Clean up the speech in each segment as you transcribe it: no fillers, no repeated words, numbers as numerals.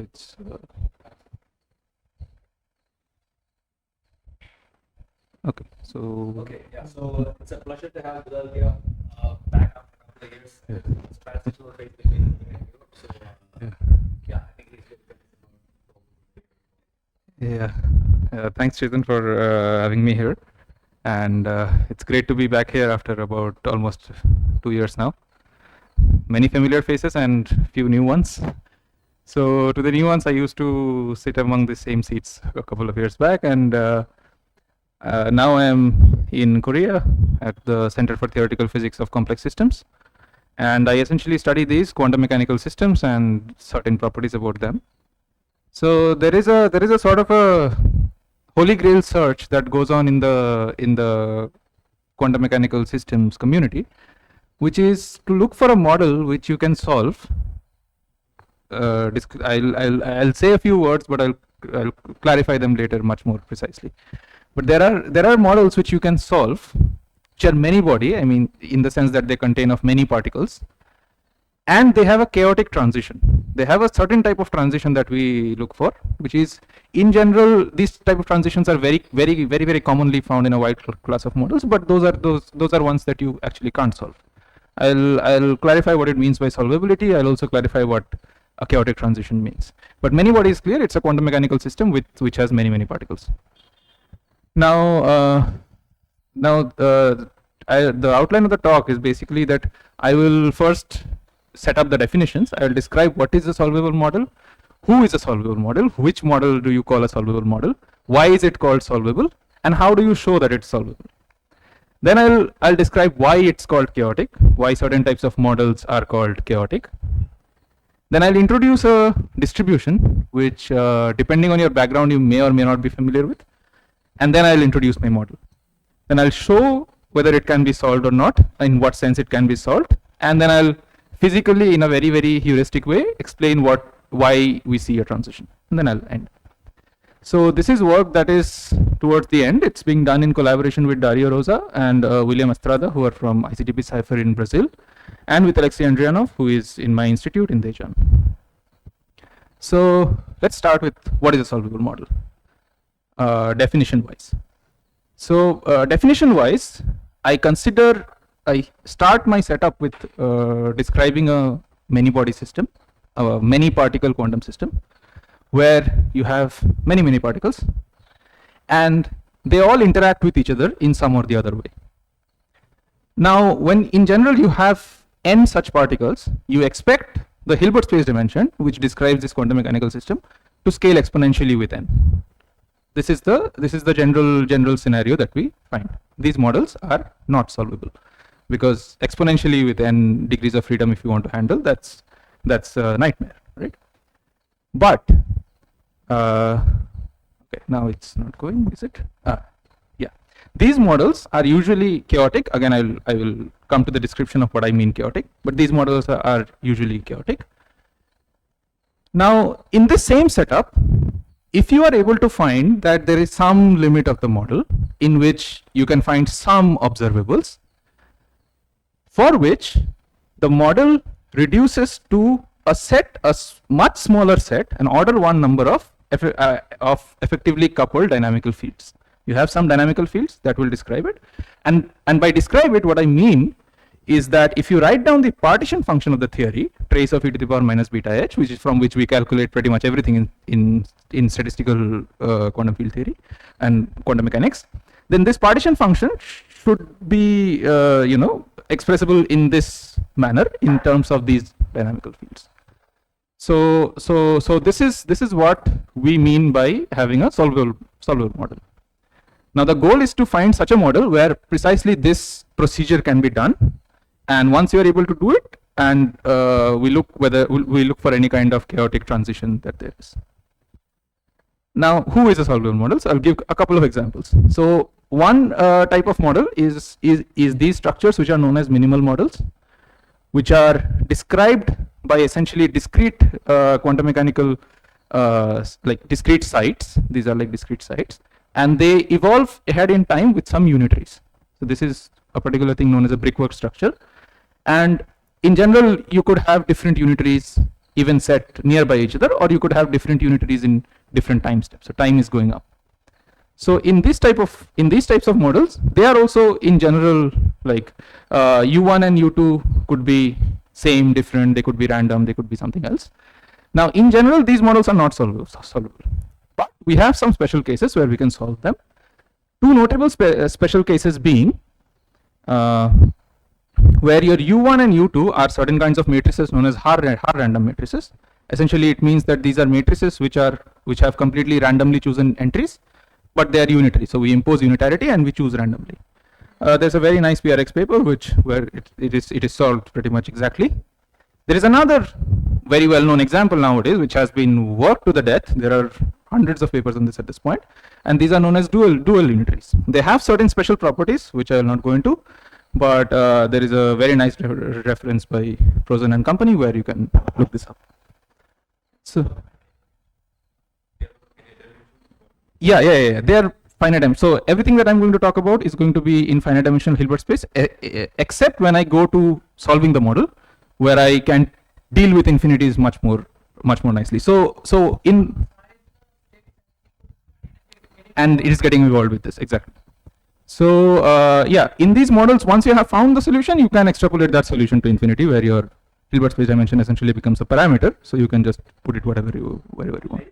It's okay. So okay, yeah. So it's a pleasure to have Budhaditya back after a couple of years. Yeah. It's a transitional phase between India and Europe. So yeah, I think he's going to yeah, thanks Chetan for having me here, and it's great to be back here after about almost 2 years now. Many familiar faces and few new ones. So to the new ones, I used to sit among the same seats a couple of years back, and now I am in Korea at the Center for Theoretical Physics of Complex Systems, and I essentially study these quantum mechanical systems and certain properties about them. So there is a sort of a holy grail search that goes on in the quantum mechanical systems community, which is to look for a model which you can solve. I'll say a few words, but I'll clarify them later much more precisely. But there are models which you can solve, which are many body. I mean, in the sense that they contain of many particles, and they have a chaotic transition. They have a certain type of transition that we look for, which is, in general, these type of transitions are very commonly found in a wide class of models. But those are ones that you actually can't solve. I'll clarify what it means by solvability. I'll also clarify what a chaotic transition means. But many body is clear. It's a quantum mechanical system which has many particles. Now, the outline of the talk is basically that I will first set up the definitions. I will describe what is a solvable model, who is a solvable model, which model do you call a solvable model, why is it called solvable, and how do you show that it's solvable. Then I'll describe why it's called chaotic, why certain types of models are called chaotic. Then I'll introduce a distribution which, depending on your background, you may or may not be familiar with. And then I'll introduce my model. Then I'll show whether it can be solved or not, in what sense it can be solved. And then I'll physically, in a very heuristic way, explain why we see a transition. And then I'll end. So this is work that is towards the end. It's being done in collaboration with Dario Rosa and William Estrada, who are from ICTP Cypher in Brazil, and with Alexei Andrianov, who is in my institute in Daejeon. So let's start with what is a solvable model, definition-wise. So definition-wise, I start my setup with describing a many-body system, a many-particle quantum system, where you have many particles, and they all interact with each other in some or the other way. Now, when in general you have n such particles, you expect the Hilbert space dimension, which describes this quantum mechanical system, to scale exponentially with n. This is the general scenario that we find. These models are not solvable because exponentially with n degrees of freedom, if you want to handle, that's a nightmare, right? But okay, now it's not going, is it? Yeah, these models are usually chaotic. Again, I will come to the description of what I mean chaotic, but these models are usually chaotic. Now, in this same setup, if you are able to find that there is some limit of the model in which you can find some observables, for which the model reduces to a much smaller set, an order 1 number of effectively coupled dynamical fields. You have some dynamical fields that will describe it, and by describe it, what I mean is that if you write down the partition function of the theory, trace of e to the power minus beta h, which is from which we calculate pretty much everything in statistical quantum field theory and quantum mechanics, then this partition function should be expressible in this manner in terms of these dynamical fields. So this is what we mean by having a solvable model. Now the goal is to find such a model where precisely this procedure can be done, and once you are able to do it, and we look for any kind of chaotic transition that there is. Now, who is a solvable model? So I'll give a couple of examples. So one type of model is these structures which are known as minimal models, which are described by essentially discrete quantum mechanical like discrete sites. These are like discrete sites, and they evolve ahead in time with some unitaries. So this is a particular thing known as a brickwork structure, and in general you could have different unitaries even set nearby each other, or you could have different unitaries in different time steps. So time is going up. So in these types of models, they are also in general like U1 and U2 could be same, different, they could be random, they could be something else. Now in general, these models are not solvable. But we have some special cases where we can solve them. Two notable special cases being where your U1 and U2 are certain kinds of matrices known as hard random matrices. Essentially, it means that these are matrices which have completely randomly chosen entries, but they are unitary. So we impose unitarity and we choose randomly. There's a very nice PRX paper where it is solved pretty much exactly. There is another very well-known example nowadays which has been worked to the death. There are hundreds of papers on this at this point, and these are known as dual unitaries. They have certain special properties which I will not go into, but there is a very nice reference by Prosen and company where you can look this up. So yeah, they are finite dimension. So everything that I'm going to talk about is going to be in finite dimensional Hilbert space, except when I go to solving the model, where I can deal with infinities much more nicely. So in and it is getting involved with this exactly. So yeah, in these models, once you have found the solution, you can extrapolate that solution to infinity, where your Hilbert space dimension essentially becomes a parameter. So you can just put it wherever you want.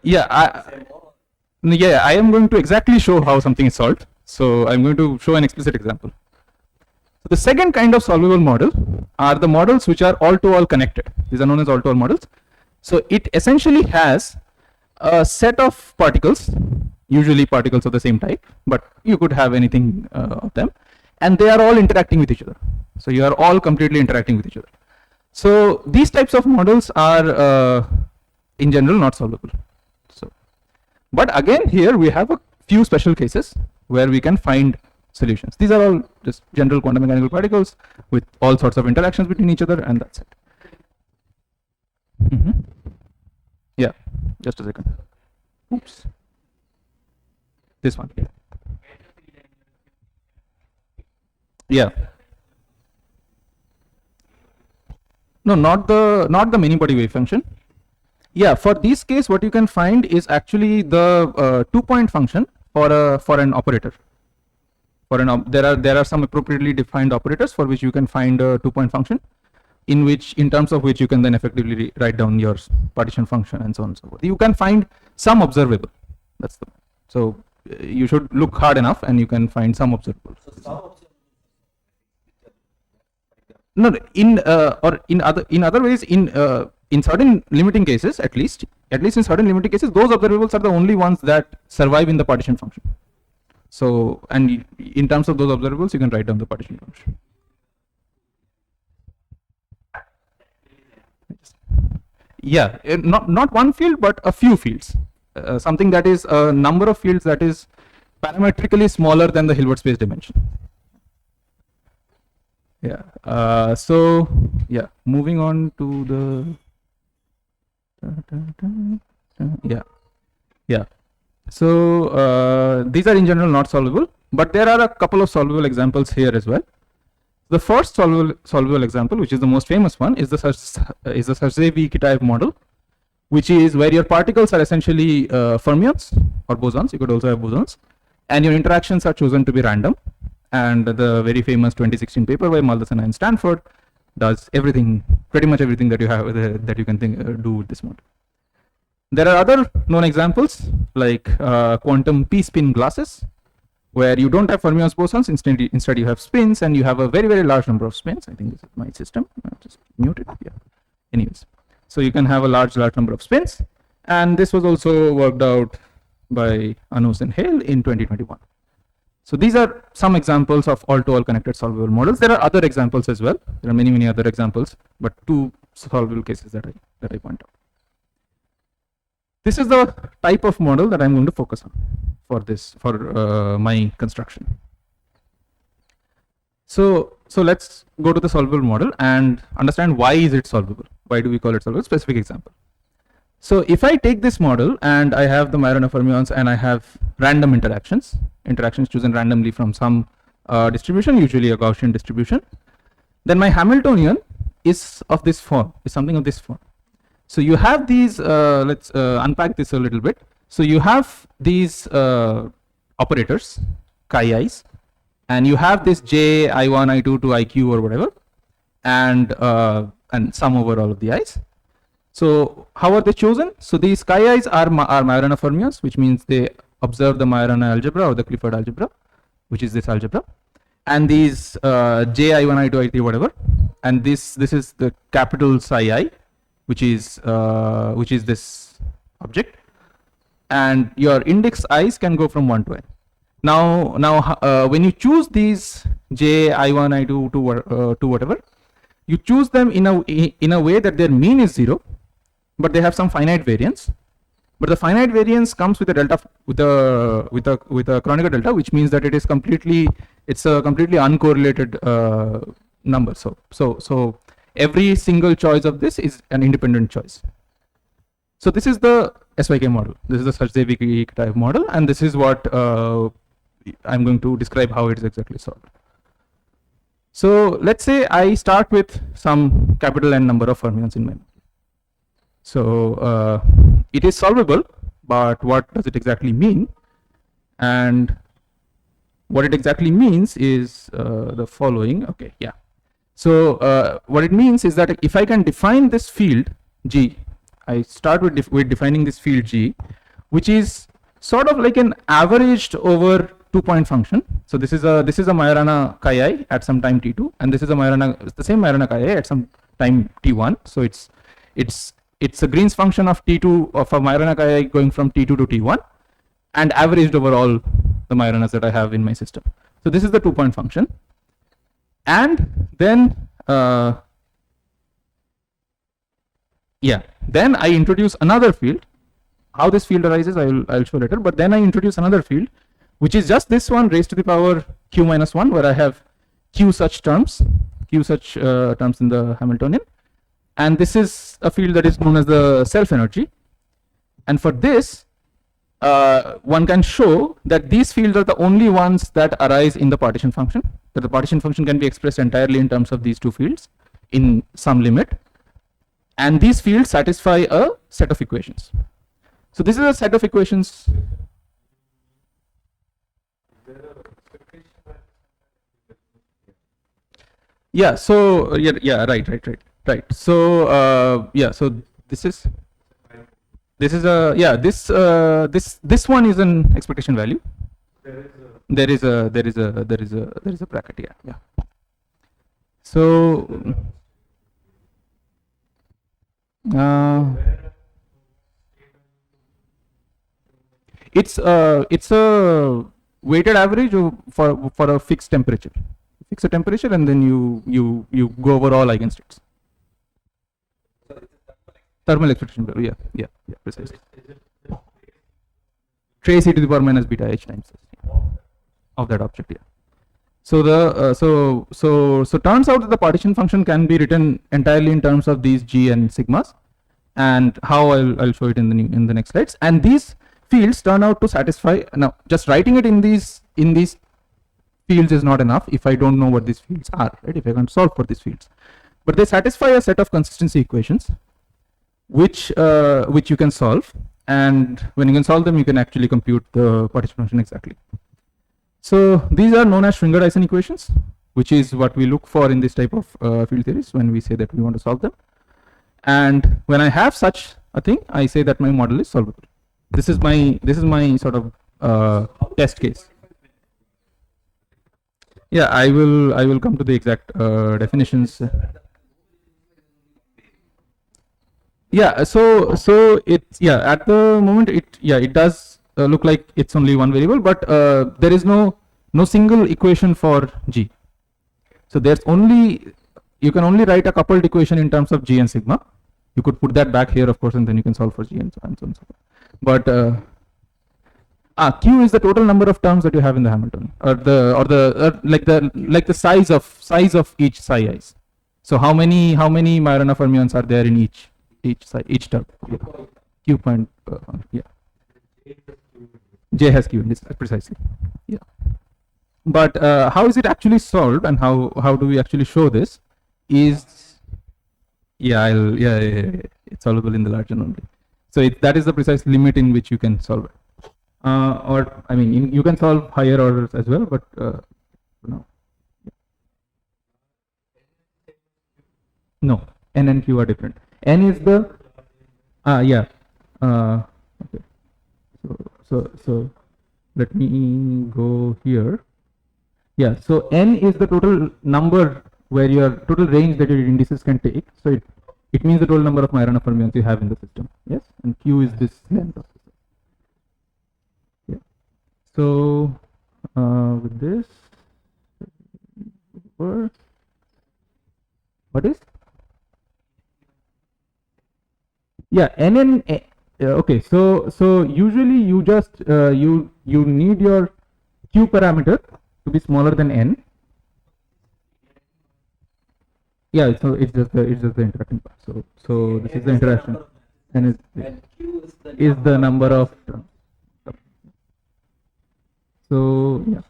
Yeah, I am going to exactly show how something is solved. So I'm going to show an explicit example. So the second kind of solvable model are the models which are all-to-all connected. These are known as all-to-all models. So it essentially has a set of particles, usually particles of the same type, but you could have anything of them, and they are all interacting with each other. So you are all completely interacting with each other. So these types of models are in general not solvable. So, but again, here we have a few special cases where we can find solutions. These are all just general quantum mechanical particles with all sorts of interactions between each other, and that's it. Yeah, just a second. Oops. This one. Yeah. No, not the many body wave function. Yeah, for this case, what you can find is actually the 2-point function for an operator. There are some appropriately defined operators for which you can find a 2-point function, in terms of which you can then effectively write down your partition function and so on and so forth. You can find some observable. That's the so you should look hard enough and you can find some observable. No, in other ways, in certain limiting cases, at least in certain limiting cases, those observables are the only ones that survive in the partition function. So, and in terms of those observables, you can write down the partition function. Yeah, not one field, but a few fields. Something that is a number of fields that is parametrically smaller than the Hilbert space dimension. Yeah. So yeah, moving on to the yeah. So these are in general not solvable, but there are a couple of solvable examples here as well. The first solvable example, which is the most famous one, is the Sarzevi-Kitaev model, which is where your particles are essentially fermions or bosons. You could also have bosons, and your interactions are chosen to be random. And the very famous 2016 paper by Maldacena and Stanford does everything, pretty much everything that you have that you can do with this model. There are other known examples like quantum p-spin glasses, where you don't have fermions bosons. Instead you have spins, and you have a very, very large number of spins. I think this is my system. I'll just mute it. Yeah. Anyways, so you can have a large number of spins, and this was also worked out by Anus and Hale in 2021. So these are some examples of all-to-all connected solvable models. There are other examples as well. There are many other examples, but two solvable cases that I point out. This is the type of model that I'm going to focus on for my construction. So let's go to the solvable model and understand why is it solvable. Why do we call it solvable? Specific example. So if I take this model and I have the Majorana fermions and I have random interactions chosen randomly from some distribution, usually a Gaussian distribution, then my Hamiltonian is of this form, is something of this form. So you have these, let's unpack this a little bit. So you have these operators, chi i's, and you have this j, I1, I2 to IQ or whatever, and sum over all of the i's. So how are they chosen? So these chi i's are Majorana fermions, which means they observe the Majorana algebra or the Clifford algebra, which is this algebra, and these j, I1, I2, I3, whatever, and this is the capital psi I, which is this object, and your index i's can go from 1 to n. Now when you choose these j, I1, I2 to whatever, you choose them in a way that their mean is 0, but they have some finite variance. But the finite variance comes with a delta, with a Kronecker delta, which means that it's a completely uncorrelated number. So every single choice of this is an independent choice. So this is the SYK model. This is the Sarzeevik type model, and this is what I'm going to describe how it is exactly solved. So let's say I start with some capital N number of fermions in my model. So it is solvable, but what does it exactly mean? And what it exactly means is the following. Okay, yeah. So what it means is that if I can define this field G, I start with defining this field G, which is sort of like an averaged over 2-point function. So this is a Majorana chi I at some time t2, and this is the same Majorana chi I at some time t1. So it's a Green's function of t2 of a Majorana chi I going from t2 to t1, and averaged over all the Majoranas that I have in my system. So this is the 2-point function, and then then I introduce another field. How this field arises, I'll show later. But then I introduce another field, which is just this one raised to the power q minus 1, where I have q such terms in the Hamiltonian, and this is a field that is known as the self energy. And for this, one can show that these fields are the only ones that arise in the partition function. That the partition function can be expressed entirely in terms of these two fields in some limit, and these fields satisfy a set of equations. So this is a set of equations. Yeah. So yeah. Right. So so this is a this one is an expectation value. There is a bracket. Yeah. So it's a weighted average for a fixed temperature. Fix a temperature, and then you go over all eigenstates. Thermal expectation value. Yeah, precisely. Trace e to the power minus beta h times of that object. Yeah. So the so turns out that the partition function can be written entirely in terms of these g and sigmas, and how I'll show it in the next slides. And these fields turn out to satisfy. Now, just writing it in these fields is not enough if I don't know what these fields are, right? If I can't solve for these fields, but they satisfy a set of consistency equations, which you can solve, and when you can solve them, you can actually compute the partition function exactly. So these are known as Schwinger-Dyson equations, which is what we look for in this type of field theories when we say that we want to solve them. And when I have such a thing, I say that my model is solvable. This is my sort of test case. Yeah, I will come to the exact definitions. Yeah, so it's at the moment it does look like it's only one variable, but there is no single equation for g. So you can only write a coupled equation in terms of g and sigma. You could put that back here, of course, and then you can solve for g and so on and so on. But q is the total number of terms that you have in the Hamiltonian, or like the size of each psi i's. So how many Majorana fermions are there in each term? Yeah. Q point j has q in this, precisely. Yeah. But how is it actually solved, and how do we actually show this? is, it's solvable in the larger only. So that is the precise limit in which you can solve it. Or I mean, you can solve higher orders as well, but no. No, n and q are different. N is the yeah. Okay. So let me go here. Yeah. So n is the total number where your total range that your indices can take. So it means the total number of Majorana fermions you have in the system. Yes, and q is this length of the system. Yeah. So with this, what is? Yeah, n okay. So usually you just you need your q parameter to be smaller than n. Yeah, so it's just the interacting part. So this is the interaction, and q is the number of terms. So yeah.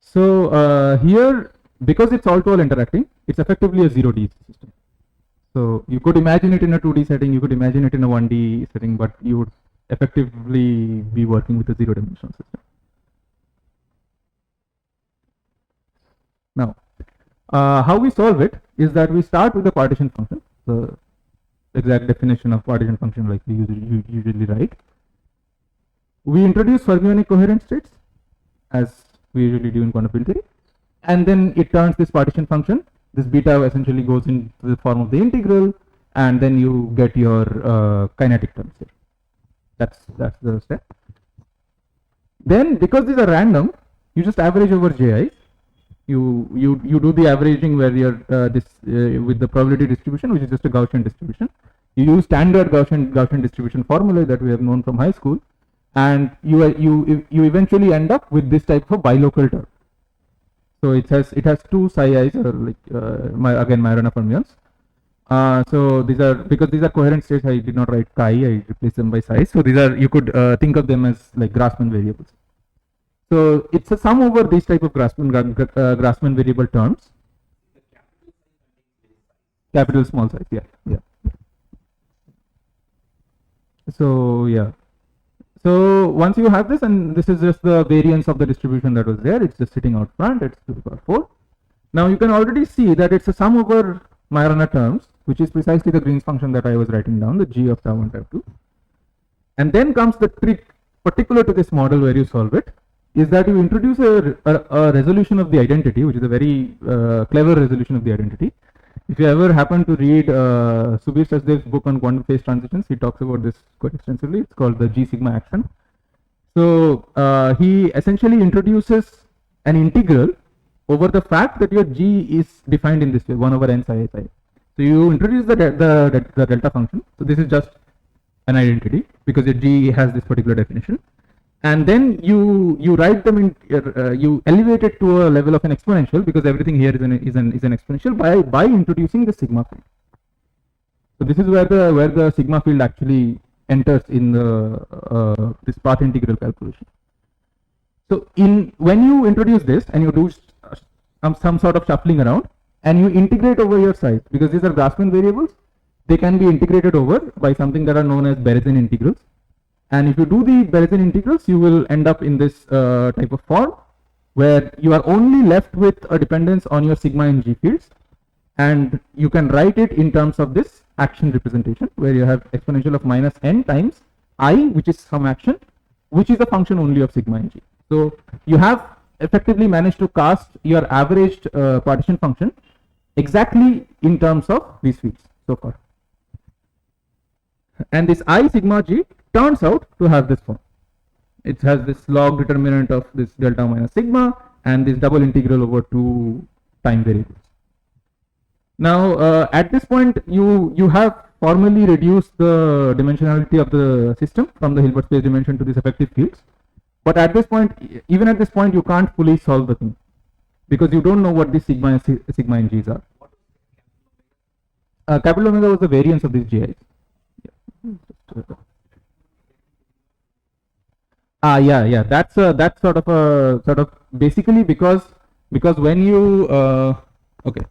So here, because it's all-to-all interacting, it's effectively a 0D system. So you could imagine it in a 2D setting, you could imagine it in a 1D setting, but you would effectively be working with a 0-dimensional system. Now, how we solve it is that we start with the partition function, the exact definition of partition function like we usually write. We introduce fermionic coherent states as we usually do in quantum field theory, and then it turns this partition function. This beta essentially goes into the form of the integral, and then you get your kinetic terms here. That's the step. Then, because these are random, you just average over ji's. You do the averaging where you're with the probability distribution, which is just a Gaussian distribution. You use standard Gaussian distribution formula that we have known from high school, and you eventually end up with this type of bilocal term. So it has two psi i's, or like again Majorana fermions. So these are, because these are coherent states, I did not write chi, I replaced them by psi. So these are, you could think of them as like Grassmann variables. So it's a sum over these type of Grassmann variable terms. Capital small size, yeah. So yeah. So once you have this, and this is just the variance of the distribution that was there, it's just sitting out front, it's 2 to the power 4. Now you can already see that it's a sum over Majorana terms, which is precisely the Green's function that I was writing down, the g of tau 1 tau 2. And then comes the trick particular to this model where you solve it, is that you introduce a resolution of the identity, which is a very clever resolution of the identity. If you ever happen to read Subir Sachdev's book on quantum phase transitions, he talks about this quite extensively. It's called the G sigma action. So he essentially introduces an integral over the fact that your G is defined in this way, 1 over n psi psi. So you introduce the delta function. So this is just an identity because your G has this particular definition. And then you write them in, you elevate it to a level of an exponential, because everything here is an exponential by introducing the sigma field. So this is where the sigma field actually enters in the this path integral calculation. So when you introduce this and you do some sort of shuffling around and you integrate over your size, because these are Grassmann variables, they can be integrated over by something that are known as Berezin integrals. And if you do the Berezin integrals, you will end up in this type of form where you are only left with a dependence on your sigma and g fields, and you can write it in terms of this action representation where you have exponential of minus n times I, which is some action, which is a function only of sigma and g. So you have effectively managed to cast your averaged partition function exactly in terms of these fields so far. And this I sigma g turns out to have this form. It has this log determinant of this delta minus sigma and this double integral over 2 time variables. Now at this point you have formally reduced the dimensionality of the system from the Hilbert space dimension to these effective fields, but at this point, even at this point, you can't fully solve the thing because you don't know what these sigma and g's are. Capital omega was the variance of these gi's. Yeah. That's sort of basically because when you okay.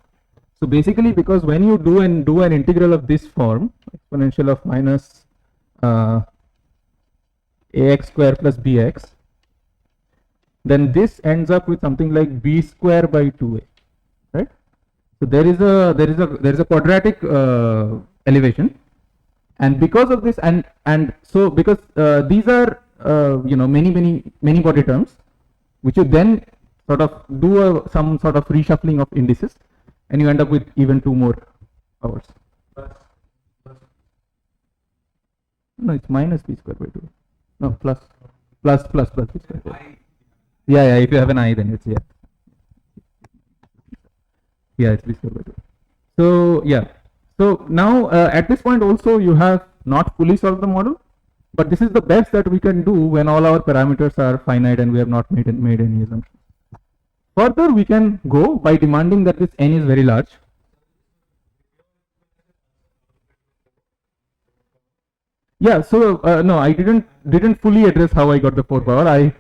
So basically, because when you do an integral of this form, exponential of minus ax square plus bx, then this ends up with something like b square by 2a, right? So there is a quadratic elevation, and because of this, and so because these are many body terms, which you then sort of do some sort of reshuffling of indices, and you end up with even two more powers. No, it's minus b square by 2. No, plus b square. Yeah. If you have an I, then it's it's b square by 2. So yeah. So now at this point also you have not fully solved the model, but this is the best that we can do when all our parameters are finite and we have not made any assumptions. Further, we can go by demanding that this n is very large. Yeah. So no, I didn't fully address how I got the 4 power.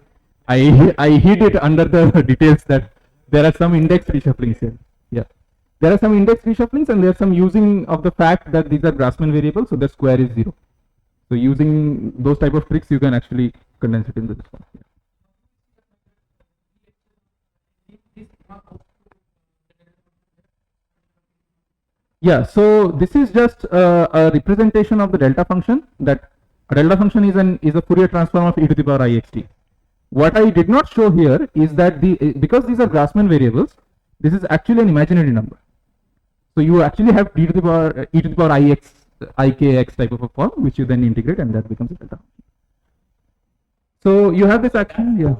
I hid it under the details that there are some index reshufflings here. Yeah. There are some index reshufflings and there are some using of the fact that these are Grassmann variables, so the square is 0. So using those type of tricks, you can actually condense it into this one. Yeah, so this is just a representation of the delta function. That a delta function is a Fourier transform of e to the power ixt. What I did not show here is that because these are Grassmann variables, this is actually an imaginary number. So you actually have e to the power ikx type of a form, which you then integrate, and that becomes a delta function. So you have this action, yeah.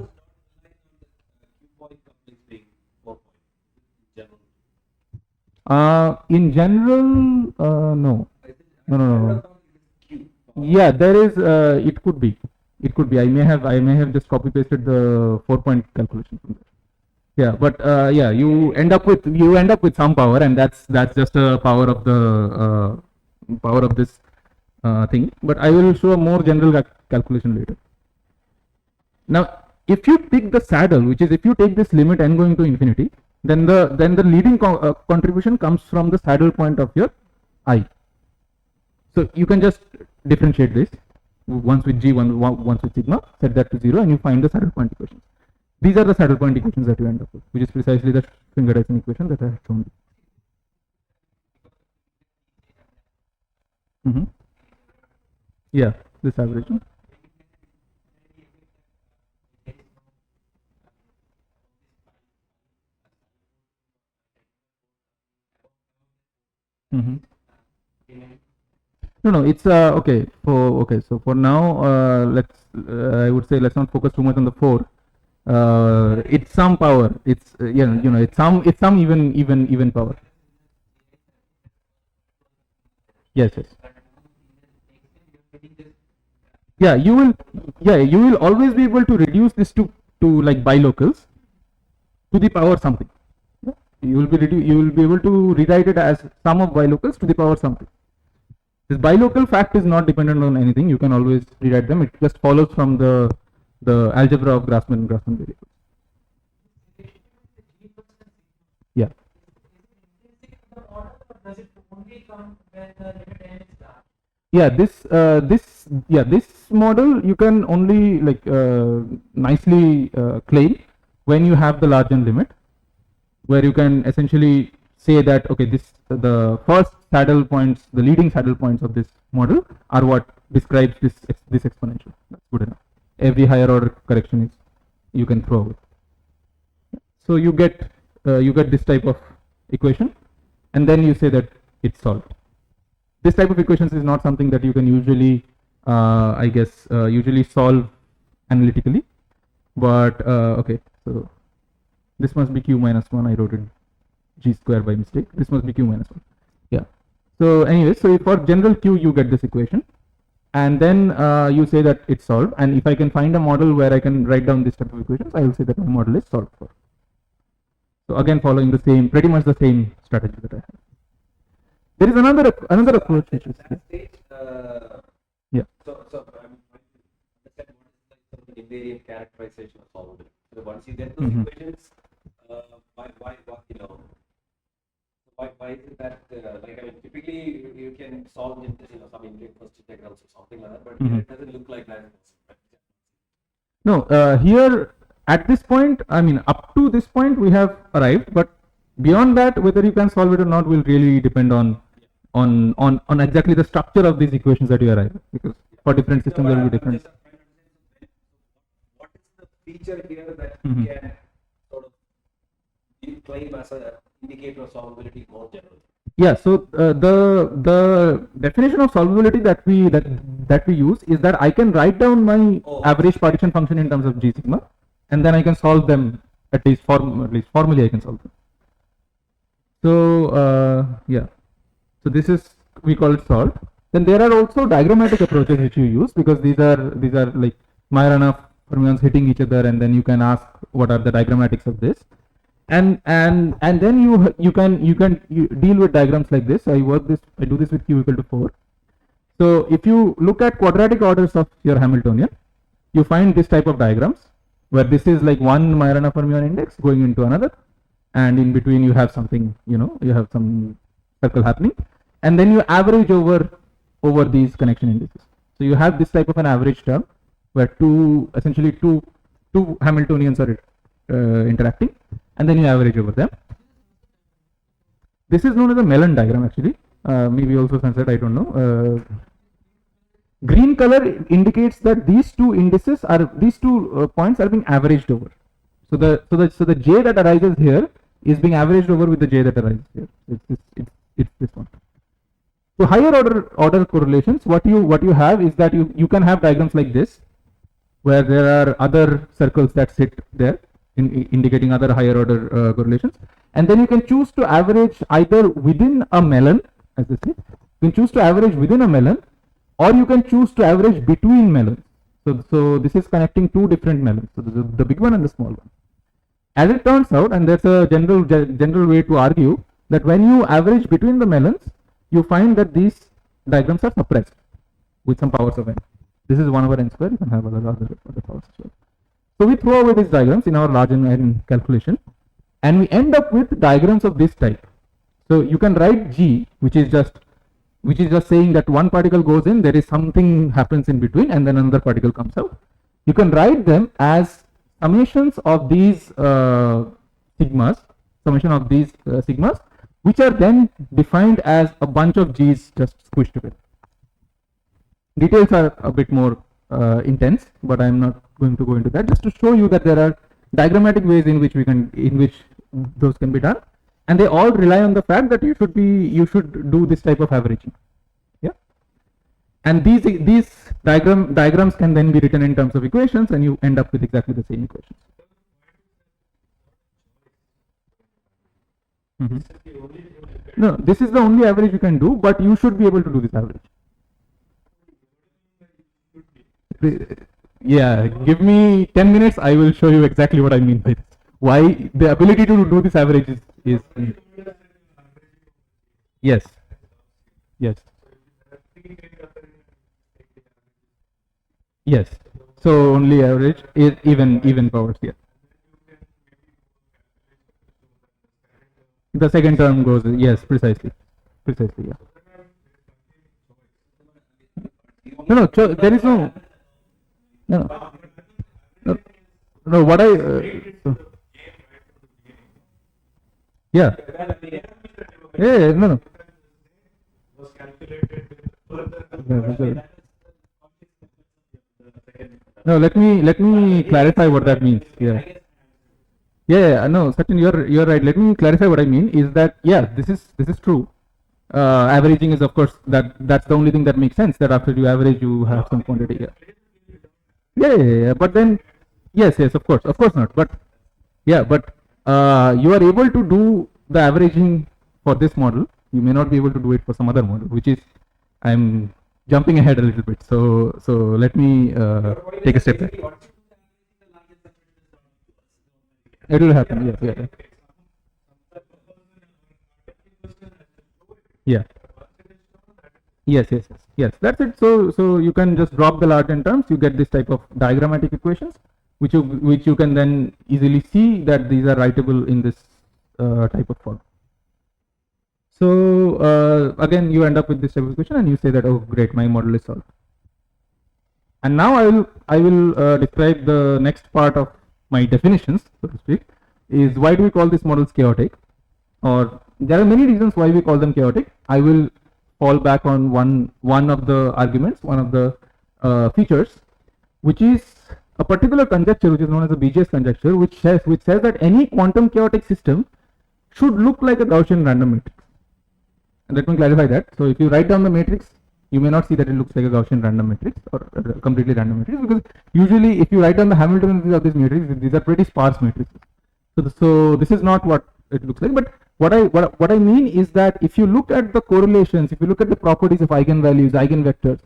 In general, no. Yeah, there is. It could be. I may have just copy pasted the 4-point calculation from there. Yeah, but yeah, you end up with some power, and that's just a power of the power of this thing. But I will show a more general calculation later. Now, if you pick the saddle, which is if you take this limit n going to infinity, then the leading contribution comes from the saddle point of your I. So you can just differentiate this once with g, once with sigma, set that to 0, and you find the saddle point equations. These are the saddle point equations that you end up with, which is precisely the finger Dyson equation that I have shown you. Yeah, this averaging. No, it's okay. So for now, I would say let's not focus too much on the 4. It's some power. It's it's some even power. Yes. Yeah, you will always be able to reduce this to like bilocals to the power something. You will be able to rewrite it as sum of bilocals to the power something. This bilocal fact is not dependent on anything. You can always rewrite them. It just follows from the algebra of Grassmann variables. Yeah. Yeah, this model you can only like nicely claim when you have the large n limit, where you can essentially say that okay, the first saddle points, the leading saddle points of this model are what describes this exponential. That's good enough. Every higher order correction is you can throw away. So you get this type of equation, and then you say that it's solved. This type of equations is not something that you can usually, I guess, usually solve analytically. But okay, so this must be q minus 1. I wrote it g square by mistake. This must be q minus 1. Yeah. So anyway, so for general q, you get this equation, and then you say that it's solved. And if I can find a model where I can write down this type of equations, I will say that my model is solved for. So again, following the same, pretty much the same strategy that I have. There is another approach which is yeah. So invariant characterization of solvability. So once you get those equations, why, you know, why is it that, like, I mean, typically you can solve, you know, some first integrals or something like that, but here it doesn't look like that. No, here at this point, I mean, up to this point we have arrived, but beyond that, whether you can solve it or not will really depend on exactly the structure of these equations that you arrive at, because for different systems there will be different. What is the feature here that you can sort of claim as an indicator of solvability more generally? Yeah, so the definition of solvability that we use is that I can write down my average partition function in terms of G sigma, and then I can solve them at least formally I can solve them. So yeah, so this is, we call it solved. Then there are also diagrammatic approaches which you use, because these are like Majorana fermions hitting each other, and then you can ask what are the diagrammatics of this. And then you can deal with diagrams like this. I do this with q equal to 4. So if you look at quadratic orders of your Hamiltonian, you find this type of diagrams where this is like one Majorana fermion index going into another, and in between you have something, you know, you have some circle happening, and then you average over these connection indices. So you have this type of an average term where essentially two Hamiltonians are interacting, and then you average over them. This is known as a Mellon diagram actually, maybe also sunset, I don't know. Green color indicates that these two points are being averaged over. So the j that arises here is being averaged over with the j that arises here. It's this one. So higher order correlations, what you have is that you can have diagrams like this, where there are other circles that sit there, indicating other higher order correlations, and then you can choose to average either within a melon, as they say. You can choose to average within a melon, or you can choose to average between melons. So this is connecting two different melons, so the big one and the small one. As it turns out, and there's a general way to argue that when you average between the melons, you find that these diagrams are suppressed with some powers of n. This is 1 over n square. You can have other powers as well. So we throw away these diagrams in our large n calculation, and we end up with diagrams of this type. So you can write G, which is just saying that one particle goes in, there is something happens in between, and then another particle comes out. You can write them as summations of these sigmas, which are then defined as a bunch of G's just squished together. Details are a bit more intense, but I am not going to go into that. Just to show you that there are diagrammatic ways in which those can be done, and they all rely on the fact that you should do this type of averaging. Yeah, and these diagrams can then be written in terms of equations, and you end up with exactly the same equations. No, this is the only average you can do, but you should be able to do this average. Yeah, give me 10 minutes, I will show you exactly what I mean by this. Why the ability to do this average is yes. Yes. So only average is even powers here. The second term goes, yes, precisely, yeah. No, there is no. What yeah. No. No, let me clarify what that means. Yeah. No, Sachin, you're right. Let me clarify what I mean is that, yeah, this is true. Averaging is, of course, that's the only thing that makes sense, that after you average you have some quantity. Yeah. But then, yes, of course not. But yeah, but you are able to do the averaging for this model. You may not be able to do it for some other model, which is, I'm jumping ahead a little bit. So let me take a step back. It will happen. Yeah. Yes, yes, yes, yes. That's it. So you can just drop the large n terms. You get this type of diagrammatic equations, which you can then easily see that these are writable in this type of form. So again, you end up with this type of equation, and you say that, oh, great, my model is solved. And now I will describe the next part of my definitions, so to speak, is why do we call these models chaotic, or there are many reasons why we call them chaotic. I will fall back on one of the arguments, one of the features, which is a particular conjecture which is known as the BJ's conjecture, which says that any quantum chaotic system should look like a Gaussian random matrix. And let me clarify that. So if you write down the matrix, you may not see that it looks like a Gaussian random matrix or a completely random matrix, because usually if you write down the Hamiltonians of this matrix, these are pretty sparse matrices. So this is not what it looks like. But what I mean is that if you look at the correlations, if you look at the properties of eigenvalues, eigenvectors,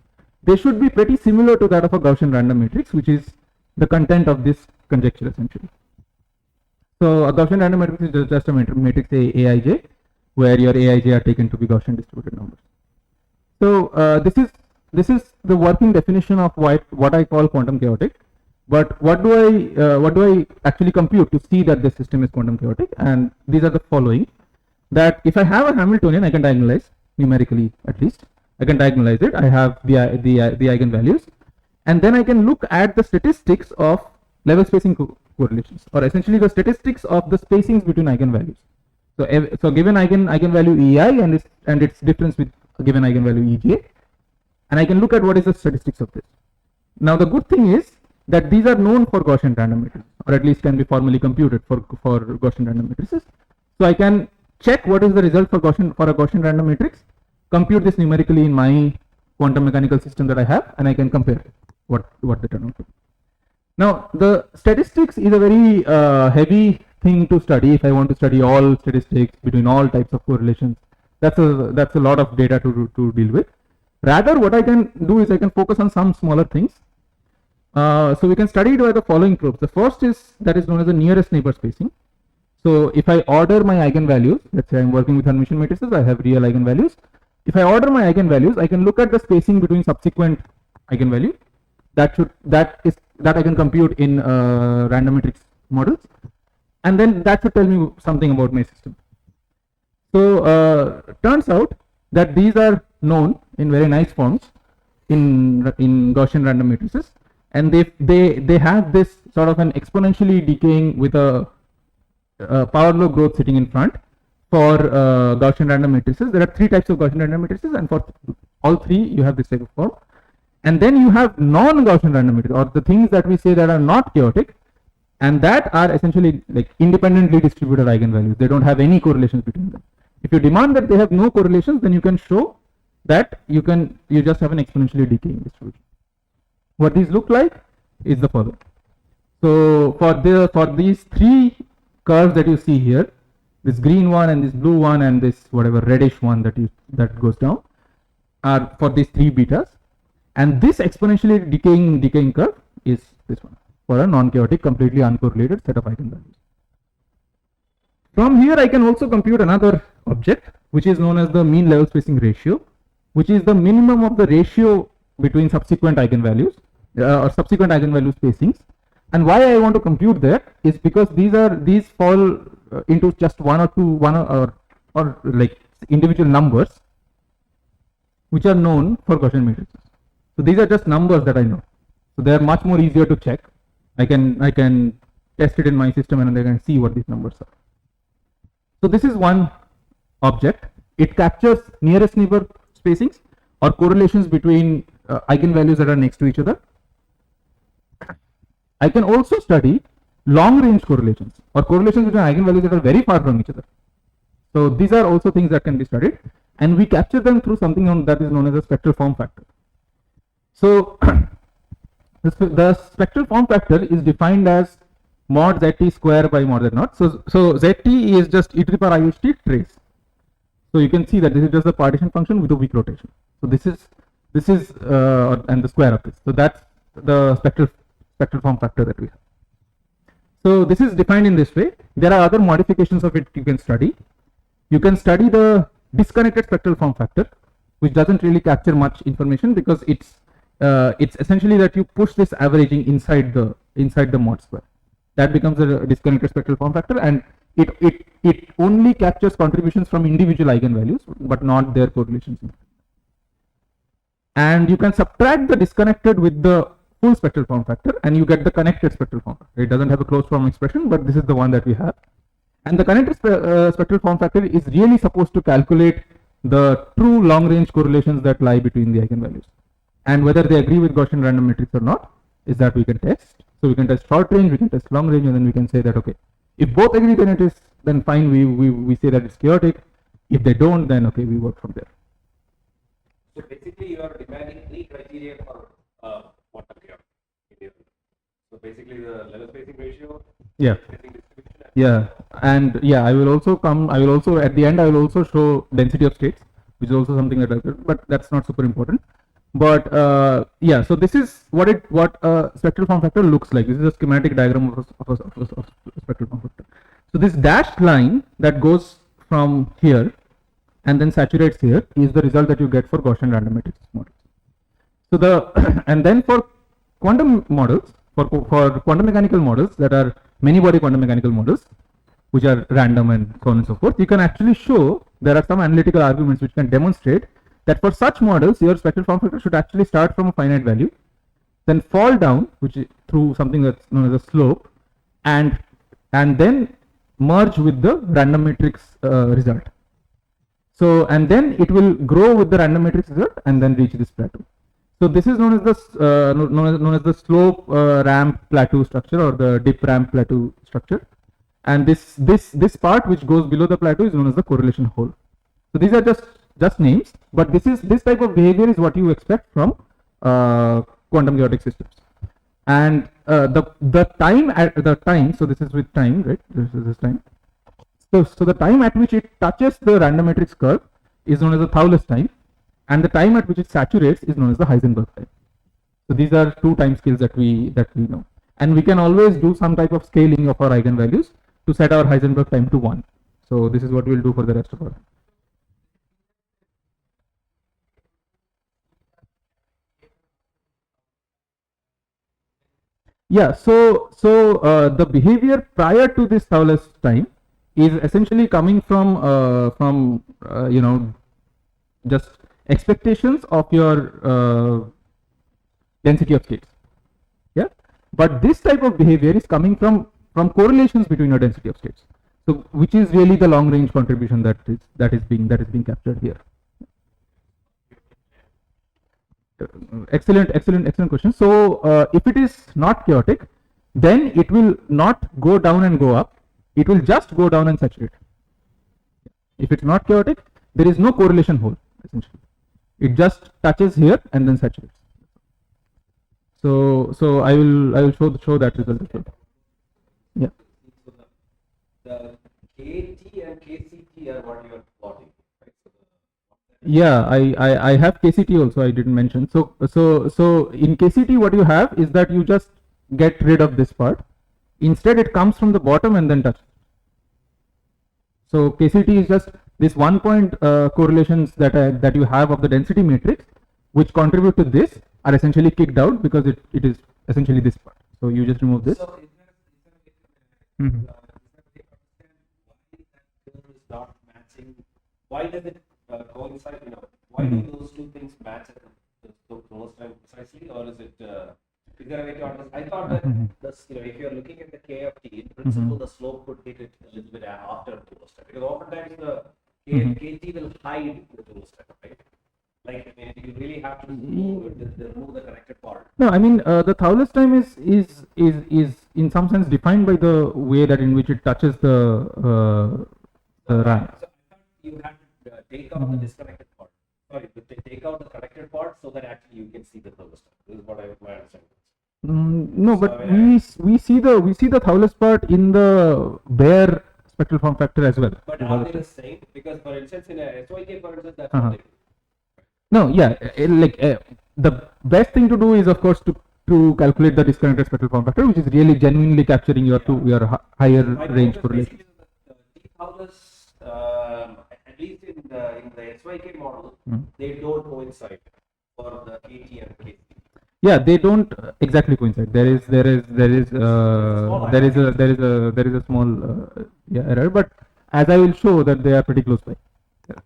they should be pretty similar to that of a Gaussian random matrix, which is the content of this conjecture essentially. So a Gaussian random matrix is just a matrix Aij, where your Aij are taken to be Gaussian distributed numbers. So this is the working definition of what I call quantum chaotic. But what do I actually compute to see that this system is quantum chaotic? And these are the following: that if I have a Hamiltonian, I can diagonalize numerically at least. I can diagonalize it. I have the eigenvalues, and then I can look at the statistics of level spacing correlations, or essentially the statistics of the spacings between eigenvalues. So given eigenvalue EI and its difference with a given eigenvalue EJ, and I can look at what is the statistics of this. Now the good thing is that these are known for Gaussian random matrices, or at least can be formally computed for Gaussian random matrices. So I can check what is the result for a Gaussian random matrix, compute this numerically in my quantum mechanical system that I have, and I can compare what they turn out to be. Now the statistics is a very heavy thing to study. If I want to study all statistics between all types of correlations, that's a lot of data to deal with. Rather, what I can do is I can focus on some smaller things. So we can study it by the following probes. The first is that is known as the nearest neighbor spacing. So if I order my eigenvalues, let's say I'm working with Hermitian matrices, I have real eigenvalues. If I order my eigenvalues, I can look at the spacing between subsequent eigenvalue. That I can compute in random matrix models, and then that should tell me something about my system. So turns out that these are known in very nice forms in Gaussian random matrices, and they have this sort of an exponentially decaying with a power law growth sitting in front for Gaussian random matrices. There are three types of Gaussian random matrices, and for all three you have this type of form. And then you have non-Gaussian random matrices, or the things that we say that are not chaotic, and that are essentially like independently distributed eigenvalues. They don't have any correlations between them. If you demand that they have no correlations, then you can show that you just have an exponentially decaying distribution. What these look like is the following. So for these three curves that you see here, this green one and this blue one and this whatever reddish one that goes down, are for these three betas, and this exponentially decaying curve is this one for a non-chaotic, completely uncorrelated set of eigenvalues. From here I can also compute another object which is known as the mean level spacing ratio, which is the minimum of the ratio between subsequent eigenvalues or subsequent eigenvalue spacings. And why I want to compute that is because these fall into just one or like individual numbers which are known for Gaussian matrices. So these are just numbers that I know. So they are much more easier to check. I can test it in my system and I can see what these numbers are. So this is one object. It captures nearest neighbor spacings or correlations between eigenvalues that are next to each other. I can also study long range correlations or correlations between eigenvalues that are very far from each other. So these are also things that can be studied, and we capture them through something that is known as a spectral form factor. So the spectral form factor is defined as mod zt square by mod z naught. So zt is just e to the power I h t trace. So you can see that this is just the partition function with a weak rotation. So this is and the square of this. So that's the spectral form factor that we have. So this is defined in this way. There are other modifications of it you can study. You can study the disconnected spectral form factor. which doesn't really capture much information because it's essentially that you push this averaging inside the mod square. That becomes a disconnected spectral form factor, and it only captures contributions from individual eigenvalues, but not their correlations. And you can subtract the disconnected with the full spectral form factor, and you get the connected spectral form factor. It doesn't have a closed form expression, but this is the one that we have. And the connected spectral form factor is really supposed to calculate the true long range correlations that lie between the eigenvalues, and whether they agree with Gaussian random matrix or not is that we can test. So we can test short range, we can test long range, and then we can say that okay, if both agree, then it is, then fine, we say that it's chaotic. If they don't, then okay, we work from there. So basically, you are demanding 3 criteria for quantum chaos. So basically, the level spacing ratio, Yeah. spacing distribution. Yeah, and yeah, I will also at the end I will also show density of states, which is also something that I could, but that's not super important. But yeah, so this is what a spectral form factor looks like. This is a schematic diagram of a spectral form factor. So this dashed line that goes from here and then saturates here is the result that you get for Gaussian random matrix models. So the and then for quantum models, for quantum mechanical models that are many body quantum mechanical models, which are random and so on and so forth, you can actually show there are some analytical arguments which can demonstrate that for such models your spectral form factor should actually start from a finite value, then fall down, which is through something that's known as a slope, and then merge with the random matrix result. So and then it will grow with the random matrix result and then reach this plateau. So this is known as the known as the slope ramp plateau structure, or the dip ramp plateau structure, and this part which goes below the plateau is known as the correlation hole. So these are just names, but this type of behavior is what you expect from quantum chaotic systems. And the time, so this is with time, right? This is time. So the time at which it touches the random matrix curve is known as the Thouless time, and the time at which it saturates is known as the Heisenberg time. So these are 2 time scales that we know, and we can always do some type of scaling of our eigenvalues to set our Heisenberg time to 1. So this is what we'll do for the rest of our. Yeah, so the behavior prior to this Thouless time is essentially coming from you know, just expectations of your density of states. Yeah, but this type of behavior is coming from correlations between your density of states. So which is really the long range contribution that is being captured here. Excellent question. So if it is not chaotic, then it will not go down and go up. It will just go down and saturate. If it's not chaotic, there is no correlation hole essentially. It just touches here and then saturates. So I will show that result as well. Yeah. So the KT and KCT are what you are plotting, right? So Yeah, I have KCT also. I didn't mention. So in KCT, what you have is that you just get rid of this part. Instead, it comes from the bottom and then touches. So KCT is just this 1 point correlations that you have of the density matrix, which contribute to this, are essentially kicked out because it is essentially this part. So you just remove this. So is Mhm. not matching? Why does it coincide? You know, why do those 2 things match at the close time precisely, or is it? Is there a way to understand? I thought that you know, if you are looking at the K of T, in principle, the slope could hit it a little bit after the close time, because oftentimes the KT will hide the close time, right? Like, I mean, you really have to remove the connected part. No, I mean the Thouless time is in some sense defined by the way that in which it touches the ramp. So I thought you had to take out the disconnected part. Sorry, but take out the connected part so that actually you can see the close time. This is what my understanding is. No, but we see the Thouless part in the bare spectral form factor as well. But are they the same? Because for instance, in a SYK, for instance, that's what they do. No, yeah, the best thing to do is of course to calculate the disconnected spectral form factor, which is really genuinely capturing your higher range correlation. The T-Thouless, at least in in the SYK model, they don't coincide for the KT and KC. Yeah, they don't exactly coincide. There is a small error, but as I will show that they are pretty close by.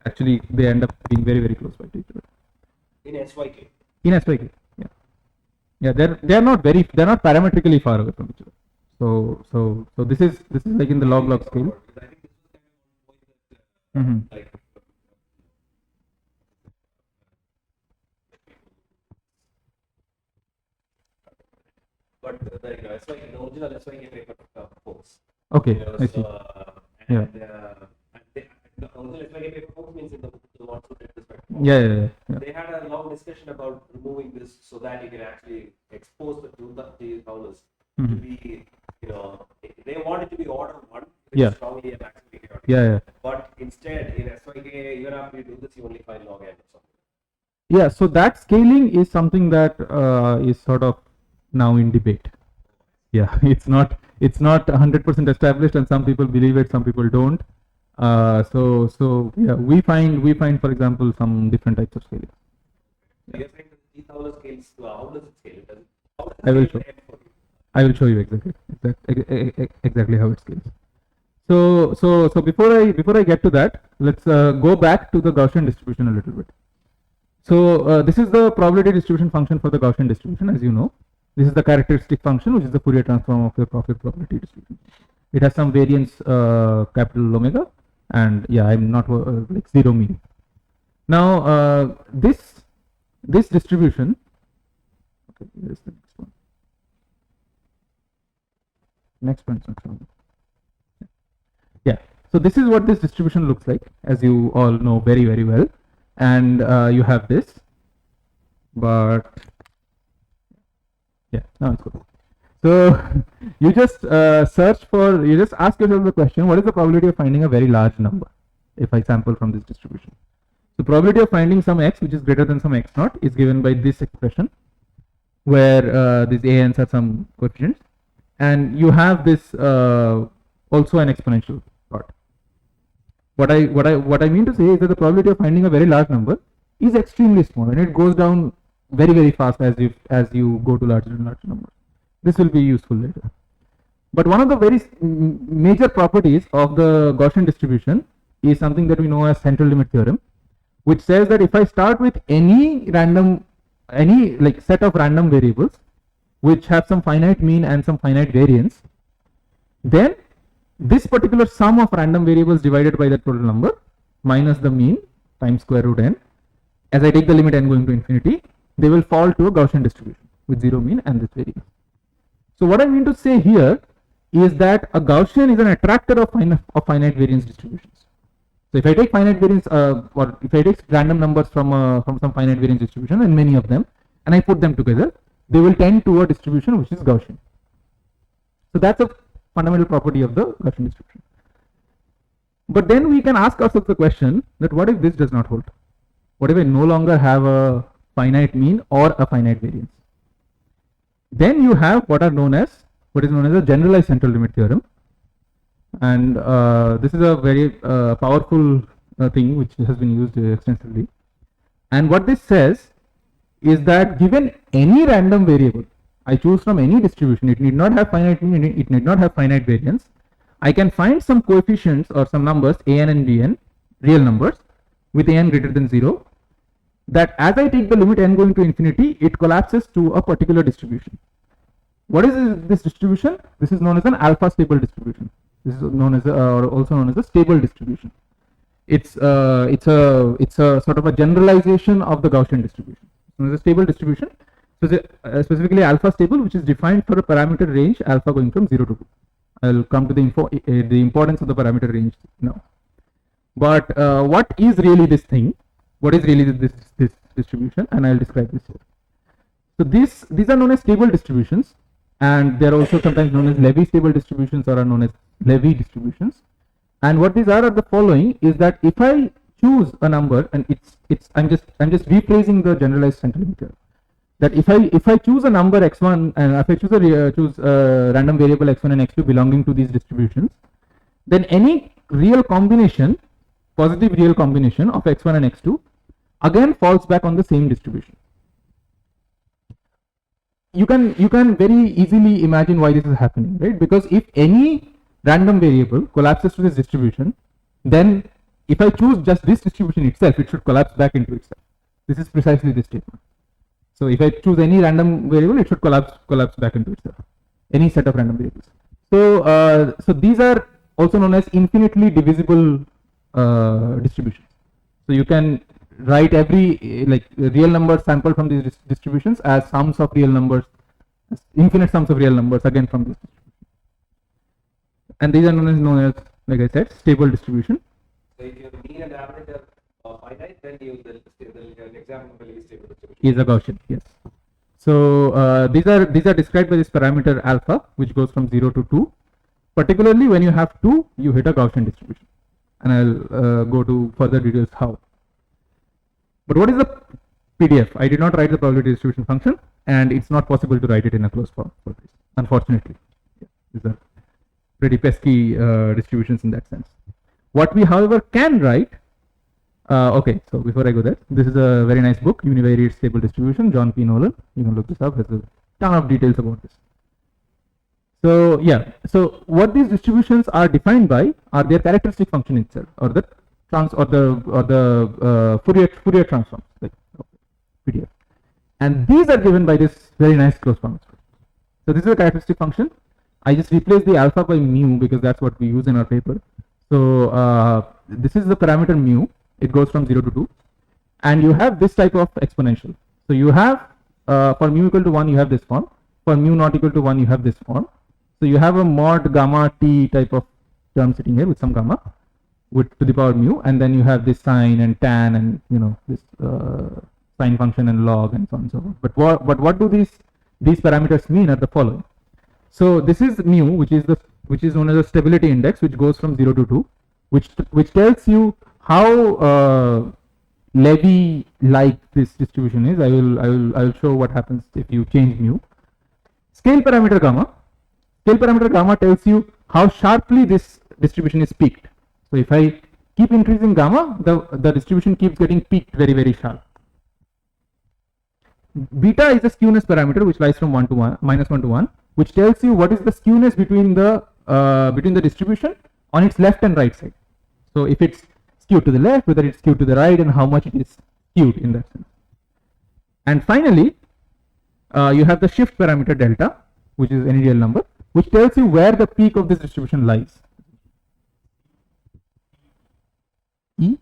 Actually, they end up being very close by to each other. In SYK. In SYK, yeah, they are not parametrically far away from each other. So this is like in the log scale. I think this is kind of like but the SYK, the original SYK paper folks. Okay, I see. And the original SYK paper folks means in the ones who did this paper. Yeah. They had a long discussion about removing this so that you can actually expose the dollars to be, they want it to be order one, which strongly and actually chaotic. Yeah. But instead, in SYK, even after you do this, you only find log n or something. Yeah, so that scaling is something that is sort of now in debate. Yeah, it's not 100% established, and some people believe it, some people don't. So yeah, we find for example some different types of scaling. So you're saying that these Towler scales, how does it scale? I will show you exactly how it scales. So before I get to that, let's go back to the Gaussian distribution a little bit. So this is the probability distribution function for the Gaussian distribution, as you know. This is the characteristic function, which is the Fourier transform of the probability distribution. It has some variance capital omega, and yeah, I'm not like zero mean. Now this distribution. Okay, here is the next one. Next one. Yeah. So this is what this distribution looks like, as you all know very well, and you have this, but yeah, now it's good. So you just you just ask yourself the question: what is the probability of finding a very large number if I sample from this distribution? So probability of finding some x which is greater than some x naught is given by this expression, where these an's are some coefficients, and you have this also an exponential part. What I mean to say is that the probability of finding a very large number is extremely small, and it goes down very fast as you go to larger and larger numbers. This will be useful later. But one of the very major properties of the Gaussian distribution is something that we know as central limit theorem, which says that if I start with any set of random variables which have some finite mean and some finite variance, then this particular sum of random variables divided by the total number minus the mean times square root n, as I take the limit n going to infinity, they will fall to a Gaussian distribution with zero mean and this variance. So what I mean to say here is that a Gaussian is an attractor of finite variance distributions. So if I take finite variance or if I take random numbers from some finite variance distribution, and many of them, and I put them together, they will tend to a distribution which is Gaussian. So that's a fundamental property of the Gaussian distribution. But then we can ask ourselves the question that what if this does not hold? What if I no longer have a finite mean or a finite variance? Then you have what is known as a generalized central limit theorem, and this is a very powerful thing which has been used extensively. And what this says is that given any random variable I choose from any distribution, it need not have finite mean, it need not have finite variance, I can find some coefficients or some numbers an and bn, real numbers, with an greater than 0, that as I take the limit n going to infinity, it collapses to a particular distribution. What is this distribution? This is known as an alpha stable distribution. This is known as also known as a stable distribution. It's a sort of a generalization of the Gaussian distribution. So it's a stable distribution, specifically alpha stable, which is defined for a parameter range alpha going from 0 to 2. I'll come to the importance of the parameter range now. But what is really this thing? What is really this distribution? And I'll describe this here. So these are known as stable distributions, and they are also sometimes known as Levy stable distributions or are known as Levy distributions. And what these are the following: is that if I choose a number, and I'm just rephrasing the generalized central limit theorem, that if I choose a number x1 and if I choose a random variable x1 and x2 belonging to these distributions, then any real combination positive real combination of x1 and x2 again falls back on the same distribution. You can very easily imagine why this is happening, right? Because if any random variable collapses to this distribution, then if I choose just this distribution itself, it should collapse back into itself. This is precisely this statement. So if I choose any random variable, it should collapse back into itself. Any set of random variables. So so these are also known as infinitely divisible distributions. So you can write every like real numbers sampled from these distributions as sums of real numbers, infinite sums of real numbers again from this distribution. And these are known as like I said, stable distribution. So if your mean and average are finite, then the example will be stable distribution. Is a Gaussian, yes. So these are described by this parameter alpha, which goes from 0 to 2. Particularly when you have 2, you hit a Gaussian distribution, and I'll go to further details how. But what is the PDF? I did not write the probability distribution function, and it's not possible to write it in a closed form for this, unfortunately. Yeah, these are pretty pesky distributions in that sense. What we, however, can write. Okay, so before I go there, this is a very nice book, Univariate Stable Distribution, John P. Nolan. You can look this up. There's a ton of details about this. So yeah, so what these distributions are defined by are their characteristic function itself, or the Fourier transforms, like PDF. And these are given by this very nice closed form. So this is a characteristic function. I just replaced the alpha by mu because that's what we use in our paper. So this is the parameter mu. It goes from 0 to 2, and you have this type of exponential. So you have for mu equal to 1, you have this form. For mu not equal to 1, you have this form. So you have a mod gamma t type of term sitting here with some gamma with to the power mu, and then you have this sine and tan and this sine function and log and so on and so forth. But what do these parameters mean are the following. So this is mu, which is known as a stability index, which goes from 0 to 2, which tells you how Levy-like this distribution is. I will show what happens if you change mu. Scale parameter gamma. Scale parameter gamma tells you how sharply this distribution is peaked. So if I keep increasing gamma, the distribution keeps getting peaked very, very sharp. Beta is a skewness parameter which lies from -1 to 1, which tells you what is the skewness between the distribution on its left and right side. So if it's skewed to the left, whether it's skewed to the right, and how much it is skewed in that sense. And finally, you have the shift parameter delta, which is any real number, which tells you where the peak of this distribution lies. E?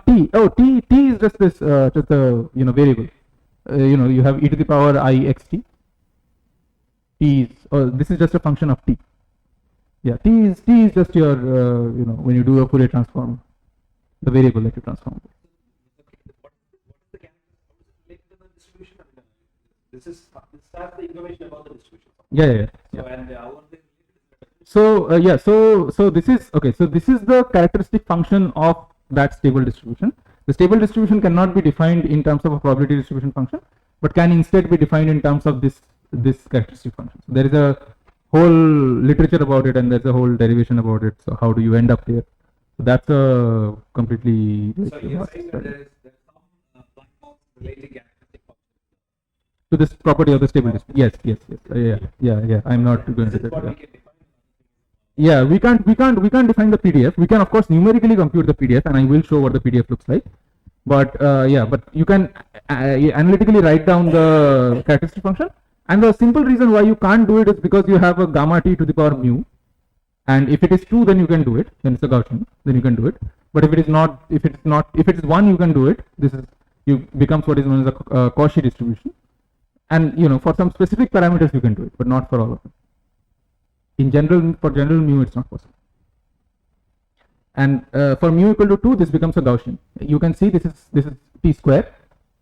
T. Oh, T is just this, just the variable. You have e to the power I x t. T is, this is just a function of t. Yeah, t is just your, when you do a Fourier transform, the variable that you transform. This has the information about the distribution. Yeah. So and our so this is okay. So this is the characteristic function of that stable distribution. The stable distribution cannot be defined in terms of a probability distribution function, but can instead be defined in terms of this characteristic function. So there is a whole literature about it, and there's a whole derivation about it. So how do you end up here? So that's a completely so you're saying that there's some black box relating characteristic function to this property of the stable distribution. Yes. Yeah. I'm not going to that. Yeah, we can't define the PDF. We can of course numerically compute the PDF, and I will show what the PDF looks like. But but you can analytically write down the characteristic function. And the simple reason why you can't do it is because you have a gamma t to the power mu, and if it is 2, then you can do it. Then it's a Gaussian. Then you can do it. But if it is not, if it is 1, you can do it. Becomes what is known as a Cauchy distribution. And for some specific parameters you can do it, but not for all of them. In general, for general mu, it's not possible. And for mu equal to 2, this becomes a Gaussian. You can see this is t square,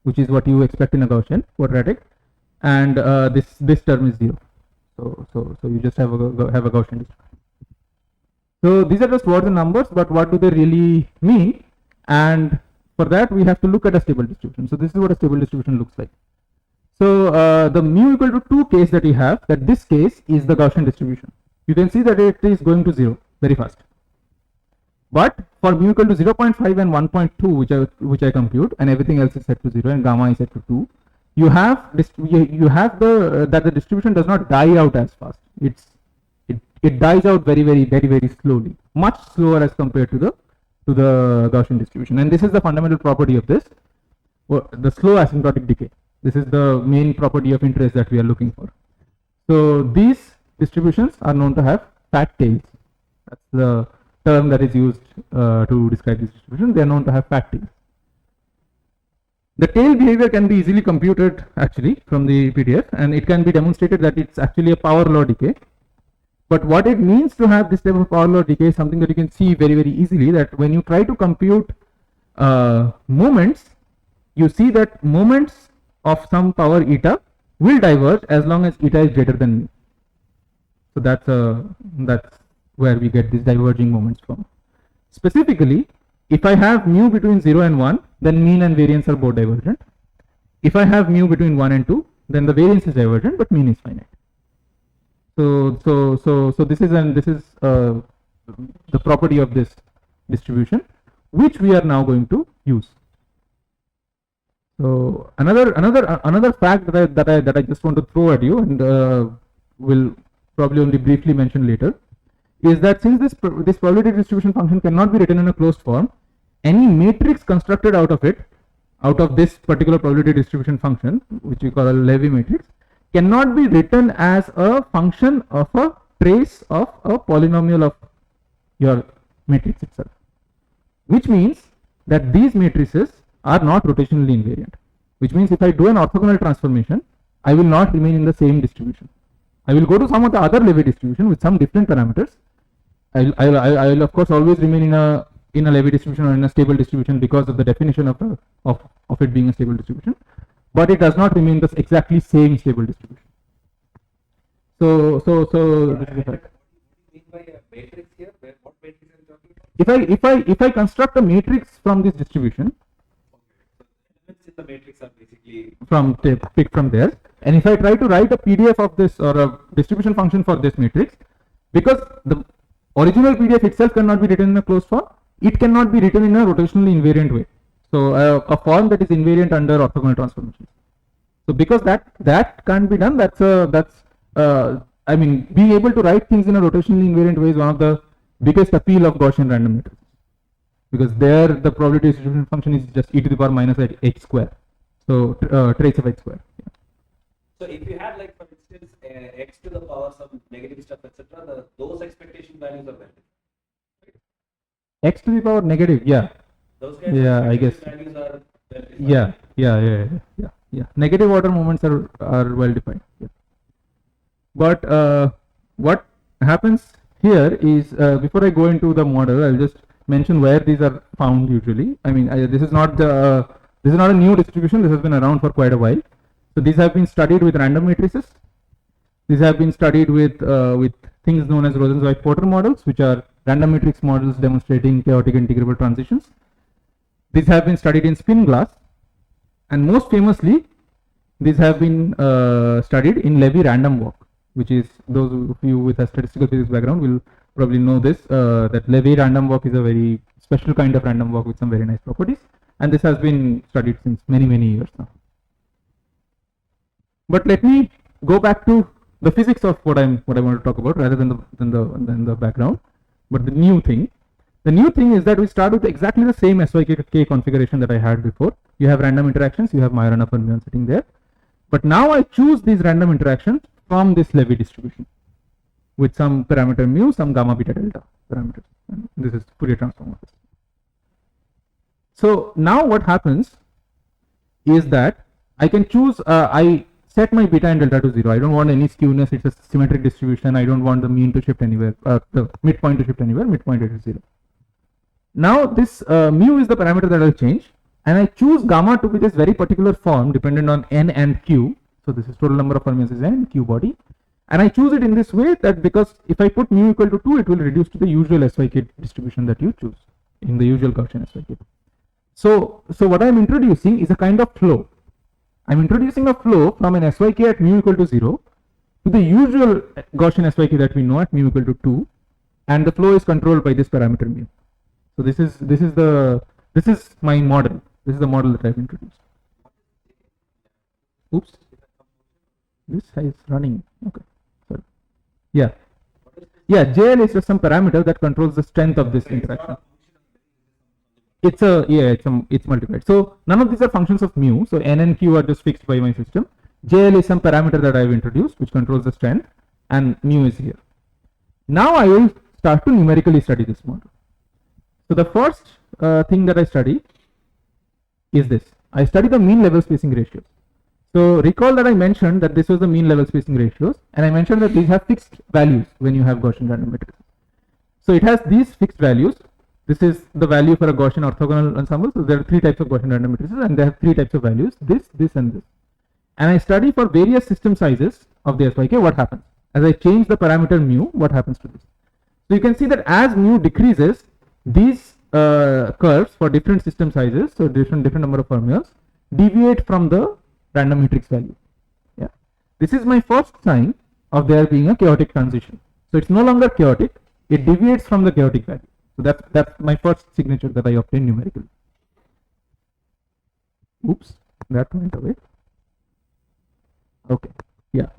which is what you expect in a Gaussian quadratic, and this term is 0. So you just have a Gaussian distribution. So these are just words and numbers, but what do they really mean? And for that, we have to look at a stable distribution. So this is what a stable distribution looks like. So the mu equal to 2 case that you have, that this case is the Gaussian distribution. You can see that it is going to 0 very fast. But for mu equal to 0.5 and 1.2, which I compute, and everything else is set to 0 and gamma is set to 2, you have that the distribution does not die out as fast. It dies out very slowly, much slower as compared to the Gaussian distribution. And this is the fundamental property of this, the slow asymptotic decay. This is the main property of interest that we are looking for. So these distributions are known to have fat tails. That's the term that is used to describe this distribution. They are known to have fat tails. The tail behavior can be easily computed actually from the PDF, and it can be demonstrated that it's actually a power law decay. But what it means to have this type of power law decay is something that you can see very easily, that when you try to compute moments, you see that moments of some power eta will diverge as long as eta is greater than mu. So that's where we get these diverging moments from. Specifically, if I have mu between 0 and 1, then mean and variance are both divergent. If I have mu between 1 and 2, then the variance is divergent but mean is finite. So this is the property of this distribution, which we are now going to use. So another fact that I just want to throw at you, and will probably only briefly mention later, is that since this probability distribution function cannot be written in a closed form, any matrix constructed out of this particular probability distribution function, which we call a Levy matrix, cannot be written as a function of a trace of a polynomial of your matrix itself, which means that these matrices are not rotationally invariant, which means if I do an orthogonal transformation, I will not remain in the same distribution. I will go to some of the other Levy distribution with some different parameters. I will of course always remain in a Levy distribution or in a stable distribution because of the definition of it being a stable distribution, but it does not remain the exactly same stable distribution. So this is the fact. By a matrix here, what matrix are you talking about? If I construct a matrix from this distribution, elements in the matrix are basically picked from there, and if I try to write a PDF of this or a distribution function for this matrix, because the original PDF itself cannot be written in a closed form, it cannot be written in a rotationally invariant way. So a form that is invariant under orthogonal transformations. So because that can't be done, I mean, being able to write things in a rotationally invariant way is one of the biggest appeal of Gaussian random matrices, because there the probability distribution function is just e to the power minus h square, so trace of h square. Yeah. So if you had, like, for instance, x to the power some negative stuff, etc., those expectation values are valid. Right? X to the power negative, yeah. Those kinds Yeah, of I guess. values are well defined. Yeah. Negative order moments are well defined. Yeah. But what happens here is, before I go into the model, I'll just mention where these are found usually. I mean, this is not a new distribution. This has been around for quite a while. So these have been studied with random matrices. These have been studied with things known as Rosenzweig-Porter models, which are random matrix models demonstrating chaotic integrable transitions. These have been studied in spin glass, and most famously, these have been studied in Levy random walk, which is, those of you with a statistical physics background will probably know this, that Levy random walk is a very special kind of random walk with some very nice properties, and this has been studied since many years now. But let me go back to the physics of what I want to talk about rather than the background. But the new thing is that we start with exactly the same SYK configuration that I had before. You have random interactions, you have Majorana fermion sitting there, but now I choose these random interactions from this Levy distribution with some parameter mu, some gamma beta delta parameters. And this is Fourier transform of this. So now what happens is that I can choose, I set my beta and delta to 0. I don't want any skewness. It's a symmetric distribution. I don't want the mean to shift anywhere, the midpoint to shift anywhere. Midpoint is 0. Now this mu is the parameter that I'll change, and I choose gamma to be this very particular form dependent on n and q. So this is total number of fermions is n, q body, and I choose it in this way that because if I put mu equal to 2, it will reduce to the usual SYK distribution that you choose in the usual Gaussian SYK. So what I am introducing is a kind of flow. I'm introducing a flow from an SYK at mu equal to 0 to the usual Gaussian SYK that we know at mu equal to 2, and the flow is controlled by this parameter mu. So this is my model. This is the model that I've introduced. Oops. This is running. Okay. Sorry. Yeah. Yeah. JL is just some parameter that controls the strength of this interaction. It's multiplied. So none of these are functions of mu. So n and q are just fixed by my system. JL is some parameter that I've introduced which controls the strength, and mu is here. Now I will start to numerically study this model. So the first thing that I study is this. I study the mean level spacing ratios. So recall that I mentioned that this was the mean level spacing ratios, and I mentioned that these have fixed values when you have Gaussian random matrices. So it has these fixed values. This is the value for a Gaussian orthogonal ensemble. So there are 3 types of Gaussian random matrices, and they have 3 types of values: this, this, and this. And I study for various system sizes of the SYK what happens. As I change the parameter mu, what happens to this? So you can see that as mu decreases, these curves for different system sizes, so different number of fermions, deviate from the random matrix value. Yeah, this is my first sign of there being a chaotic transition. So it's no longer chaotic; it deviates from the chaotic value. So that's my first signature that I obtain numerically. Oops, that went away. Okay, yeah.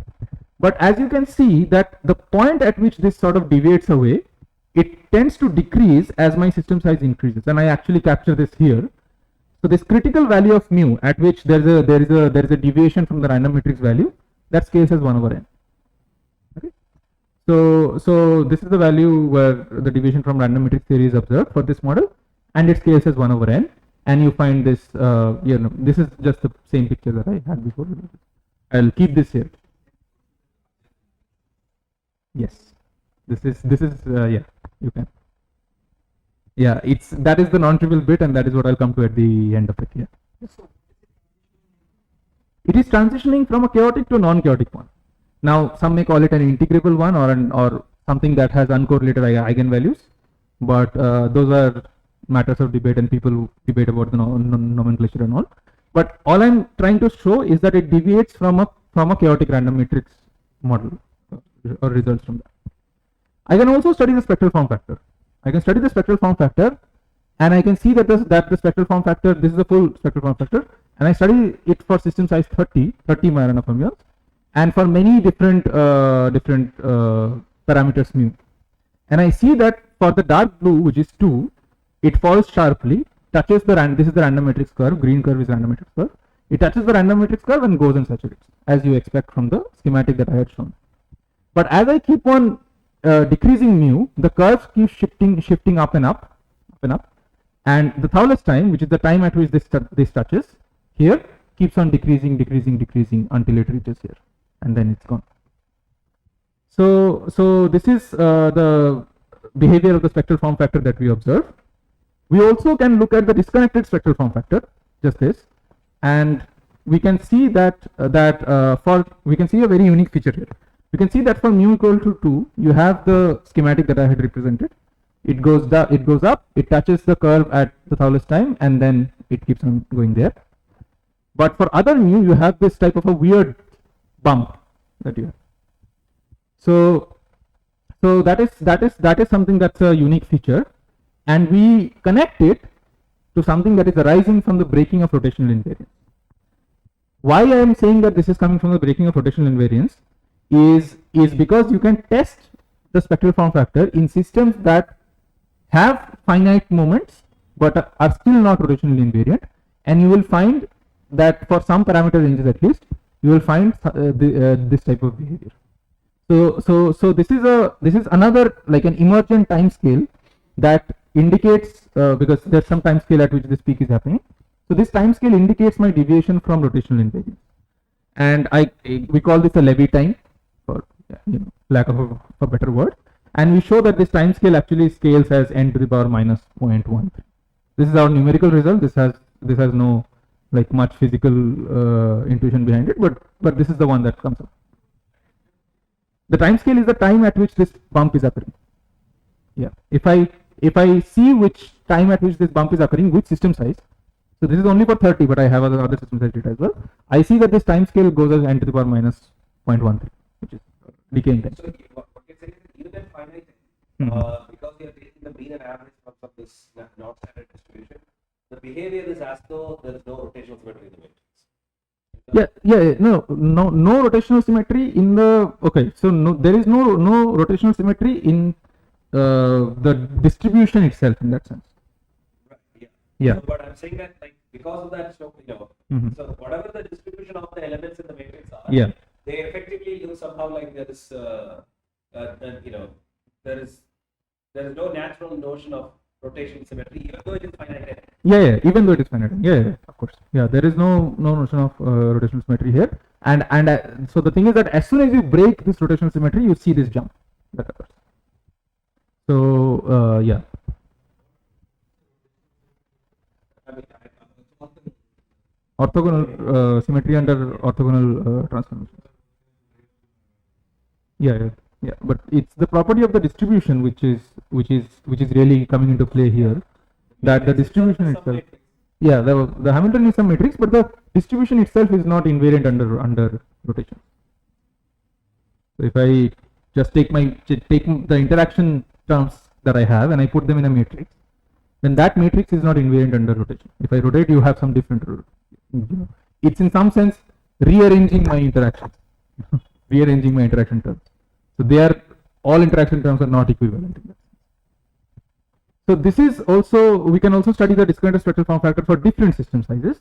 But as you can see that the point at which this sort of deviates away, it tends to decrease as my system size increases, and I actually capture this here. So this critical value of mu at which there is a deviation from the random matrix value, that scales as 1 over n. Okay. So this is the value where the deviation from random matrix theory is observed for this model, and it scales as 1 over n, and you find this. This is just the same picture that I had before. I'll keep this here. Yes, this is yeah, you can. Yeah, that is the non-trivial bit, and that is what I'll come to at the end of it. Yeah. It is transitioning from a chaotic to a non-chaotic one. Now, some may call it an integrable one or something that has uncorrelated eigenvalues, but those are matters of debate, and people debate about the nomenclature and all. But all I'm trying to show is that it deviates from a chaotic random matrix model or results from that. I can also study the spectral form factor. I can study the spectral form factor, and I can see that the spectral form factor, this is the full spectral form factor, and I study it for system size 30 Majorana fermions, and for many different parameters mu. And I see that for the dark blue, which is 2, it falls sharply, touches this is the random matrix curve, green curve is random matrix curve. It touches the random matrix curve and goes and saturates, as you expect from the schematic that I had shown. But as I keep on decreasing mu, the curves keep shifting up and up, and the Thouless time, which is the time at which this touches here, keeps on decreasing until it reaches here, and then it's gone. So this is the behavior of the spectral form factor that we observe. We also can look at the disconnected spectral form factor, just this, and we can see that we can see a very unique feature here. We can see that for mu equal to 2, you have the schematic that I had represented. It goes down, it goes up, it touches the curve at the Thouless time, and then it keeps on going there. But for other mu, you have this type of a weird bump that you have. So that is something that's a unique feature, and we connect it to something that is arising from the breaking of rotational invariance. Why I am saying that this is coming from the breaking of rotational invariance is because you can test the spectral form factor in systems that have finite moments but are still not rotationally invariant, and you will find that for some parameter ranges at least, you will find this type of behavior. So this is another, like an emergent time scale that indicates because there's some time scale at which this peak is happening. So this time scale indicates my deviation from rotational invariance, and we call this a Levy time, for lack of a better word, and we show that this time scale actually scales as n to the power minus 0.13. This is our numerical result. This has no like much physical intuition behind it, but this is the one that comes up. The time scale is the time at which this bump is occurring. Yeah, if I see which time at which this bump is occurring, which system size, So this is only for 30, but I have other systems I did as well. I see that this time scale goes as n to the power minus 0.13, which is decaying time. So what you're saying is even in finite Mhm. because we are taking the mean and average from this non-standard distribution, the behavior is as though there is no rotational symmetry in the matrix. No rotational symmetry in the, okay, so there is no rotational symmetry in the distribution itself in that sense. Right. Yeah. Yeah. So, but I'm saying that like because of that, so Mhm. so whatever the distribution of the elements in the matrix are, Yeah. they effectively look somehow like there is, there is no natural notion of rotational symmetry, even though it is finite. Yeah, even though it is finite. Yeah, of course. Yeah, there is no notion of rotational symmetry here. And so the thing is that as soon as you break this rotational symmetry, you see this jump that occurs. So yeah. I mean, Orthogonal symmetry under orthogonal transformations. Yeah. But it's the property of the distribution which is really coming into play here. That the distribution itself. Yeah, the Hamilton is some matrix, but the distribution itself is not invariant under rotation. So if I just take the interaction terms that I have and I put them in a matrix, then that matrix is not invariant under rotation. If I rotate, you have some different. It's in some sense rearranging my interaction, rearranging my interaction terms. So all interaction terms are not equivalent in that. So this is also, we can also study the discriminative spectral form factor for different system sizes,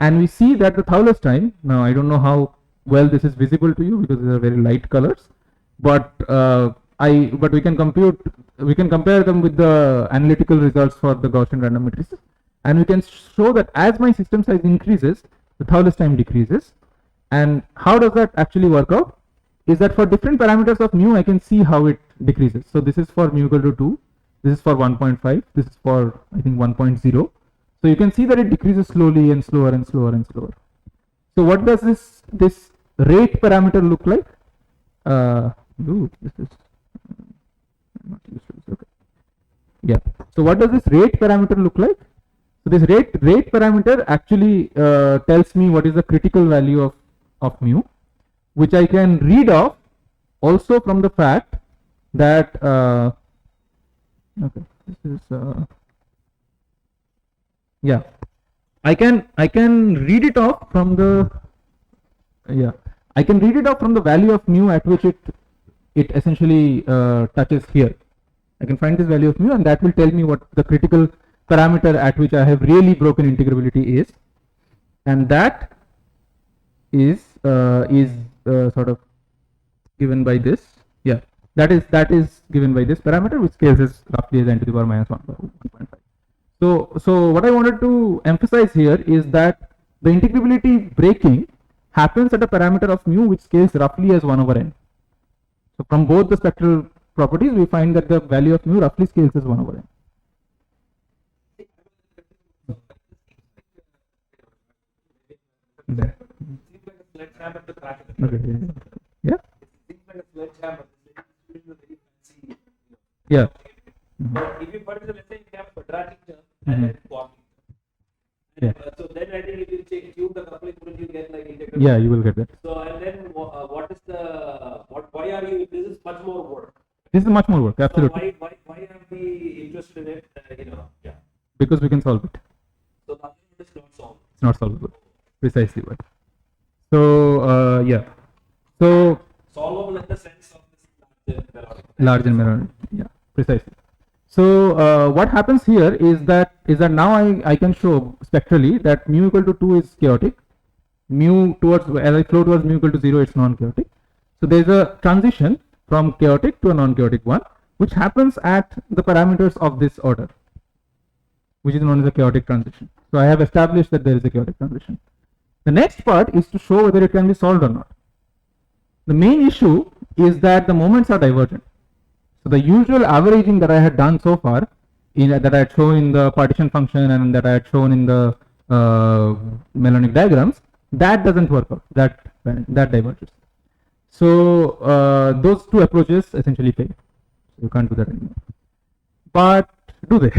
and we see that the Thouless time, now I don't know how well this is visible to you because these are very light colors, but we can compare them with the analytical results for the Gaussian random matrices, and we can show that as my system size increases, the Thouless time decreases. And how does that actually work out? Is that for different parameters of mu, I can see how it decreases. So this is for mu equal to 2. This is for 1.5, this is for I think 1.0. So you can see that it decreases slowly and slower and slower and slower. So what does this rate parameter look like? This is not useful. Okay. Yeah. So what does this rate parameter look like? So this rate parameter actually tells me what is the critical value of mu, which I can read off also from the fact that okay, this is yeah, I can read it off from the value of mu at which it essentially touches here. I can find this value of mu, and that will tell me what the critical parameter at which I have really broken integrability is, and that is sort of given by this. Yeah, that is given by this parameter, which scales as roughly as n to the power minus 1/1.5. So what I wanted to emphasize here is that the integrability breaking happens at a parameter of mu which scales roughly as 1 over n. So from both the spectral properties, we find that the value of mu roughly scales as 1 over n. Okay. Yeah. Yeah. But if you particularly, let's say you have a quadratic term and then quadratic term. So then I think if you tune the coupling, wouldn't you get like integral? Yeah, you will get that. So and then what is why are you? This is much more work. This is much more work, absolutely. So why are we interested in it? Yeah. Because we can solve it. So the other one is not solved. It's not solvable. Precisely why. So yeah. So Solvable in the sense of this large and melodic. Yeah, precisely. So what happens here is that now I can show spectrally that mu equal to 2 is chaotic. Mu as I flow towards mu equal to 0, it's non-chaotic. So there is a transition from chaotic to a non-chaotic one, which happens at the parameters of this order, which is known as a chaotic transition. So I have established that there is a chaotic transition. The next part is to show whether it can be solved or not. The main issue is that the moments are divergent. So the usual averaging that I had done so far, that I had shown in the partition function and that I had shown in the melodic diagrams, that doesn't work out. That diverges. So those two approaches essentially fail. So you can't do that anymore. But do they?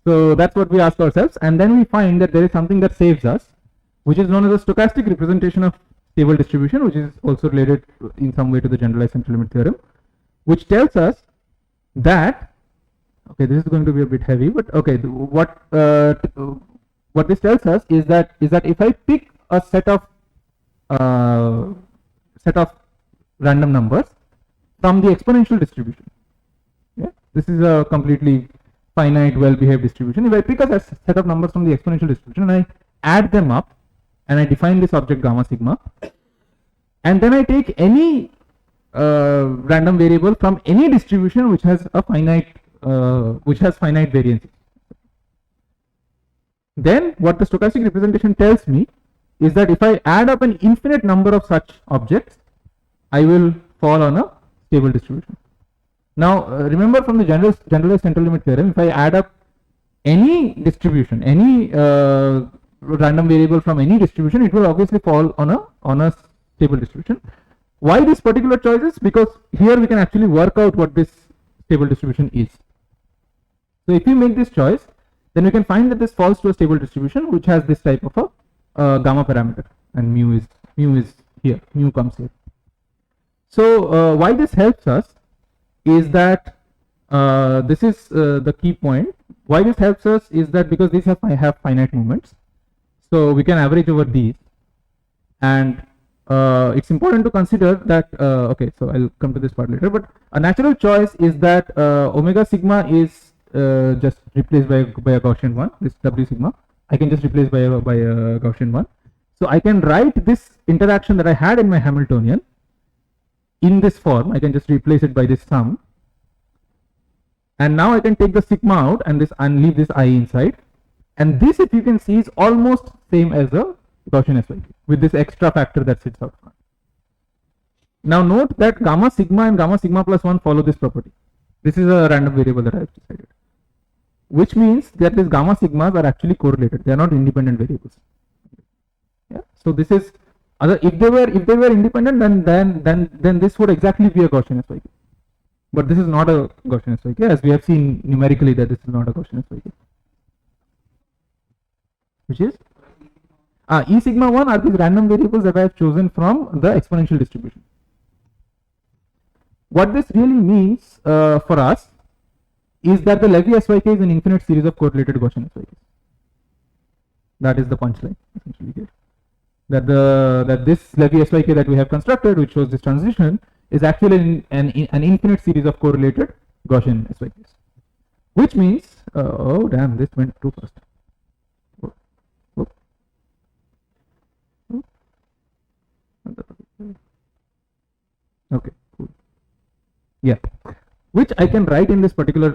So that's what we ask ourselves, and then we find that there is something that saves us, which is known as a stochastic representation of stable distribution, which is also related in some way to the generalized central limit theorem, which tells us that, okay, this is going to be a bit heavy, but okay, what this tells us is that if I pick a set of random numbers from the exponential distribution, yeah, this is a completely finite, well-behaved distribution. If I pick a set of numbers from the exponential distribution and I add them up and I define this object gamma sigma, and then I take any random variable from any distribution which has a finite variance, then what the stochastic representation tells me is that if I add up an infinite number of such objects, I will fall on a stable distribution. Now remember from the generalized central limit theorem, if I add up any distribution, any random variable from any distribution, it will obviously fall on a stable distribution. Why these particular choices? Because here we can actually work out what this stable distribution is. So if you make this choice, then we can find that this falls to a stable distribution which has this type of a gamma parameter, and mu is here, mu comes here. So why this helps us is that this is the key point. Why this helps us is that because these have finite moments, so we can average over these, and it's important to consider that okay, so I'll come to this part later, but a natural choice is that omega sigma is just replaced by a Gaussian one. This W sigma I can just replace by a Gaussian one. So I can write this interaction that I had in my Hamiltonian in this form. I can just replace it by this sum, and now I can take the sigma out and leave this I inside, and this, if you can see, is almost same as a Gaussian SYK with this extra factor that sits out front. Now note that gamma sigma and gamma sigma plus 1 follow this property. This is a random variable that I have decided, which means that these gamma sigmas are actually correlated. They are not independent variables. Yeah. So this is if they were independent, then this would exactly be a Gaussian SYK. But this is not a Gaussian SYK, as we have seen numerically that this is not a Gaussian SYK. Which is E sigma 1 are these random variables that I have chosen from the exponential distribution. What this really means for us is that the Levy SYK is an infinite series of correlated Gaussian SYKs. That is the punchline essentially here. That this Levy SYK that we have constructed, which shows this transition, is actually an infinite series of correlated Gaussian SYKs. Which means, oh damn, this went too fast. Okay, cool. Yeah, which I can write in this particular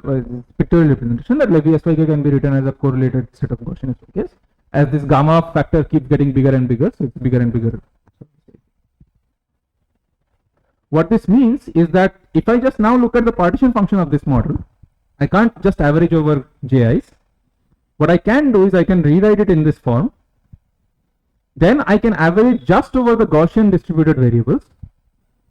pictorial representation that Levy SYK can be written as a correlated set of Gaussian SYKs, as this gamma factor keeps getting bigger and bigger, so it's bigger and bigger. What this means is that if I just now look at the partition function of this model, I can't just average over JIs. What I can do is I can rewrite it in this form. Then I can average just over the Gaussian distributed variables,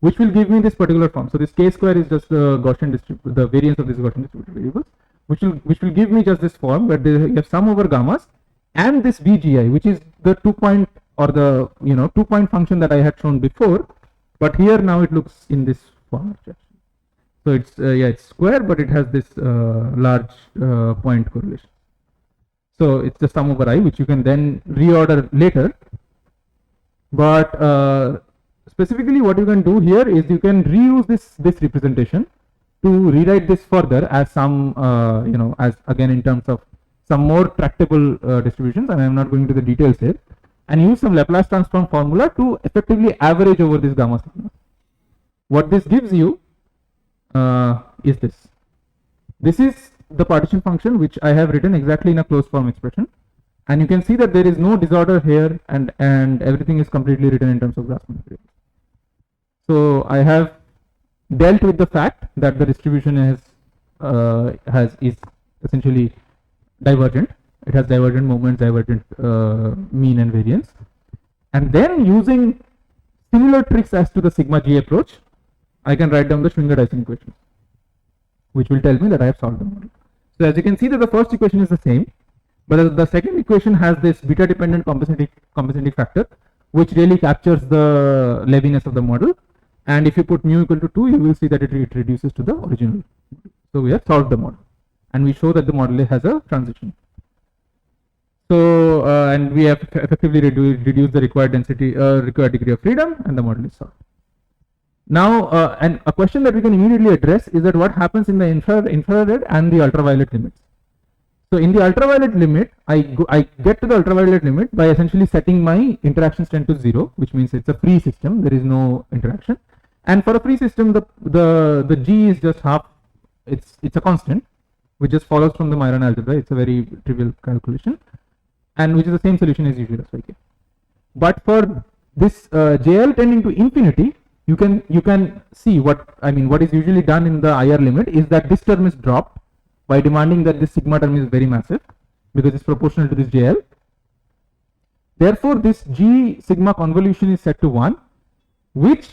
which will give me this particular form. So this k square is just the Gaussian the variance of these Gaussian distributed variables, which will give me just this form where you have sum over gammas and this VGI, which is the 2-point or the 2-point function that I had shown before, but here now it looks in this form. So it's it's square, but it has this large point correlation. So it's the sum over I, which you can then reorder later. But specifically what you can do here is you can reuse this representation to rewrite this further as some as again in terms of some more tractable distributions, and I am not going into the details here, and use some Laplace transform formula to effectively average over this gamma sigma. What this gives you is this. This is the partition function which I have written exactly in a closed form expression, and you can see that there is no disorder here, and everything is completely written in terms of Grassmann variables. So I have dealt with the fact that the distribution is essentially divergent. It has divergent moments, divergent mean and variance, and then using similar tricks as to the sigma g approach, I can write down the Schwinger-Dyson equation, which will tell me that I have solved the model. So as you can see that the first equation is the same, but the second equation has this beta dependent compensating factor, which really captures the leviness of the model. And if you put mu equal to 2, you will see that it reduces to the original. So we have solved the model, and we show that the model has a transition. So and we have effectively reduced the required density, required degree of freedom, and the model is solved. Now, and a question that we can immediately address is that what happens in the infrared and the ultraviolet limits. So in the ultraviolet limit, I get to the ultraviolet limit by essentially setting my interactions tend to 0, which means it's a free system. There is no interaction, and for a free system, the g is just half. It's a constant, which just follows from the Majorana algebra. It's a very trivial calculation, and which is the same solution as usual SYK. But for this JL tending to infinity, you can see what is usually done in the IR limit is that this term is dropped by demanding that this sigma term is very massive because it's proportional to this JL. Therefore, this G sigma convolution is set to 1, which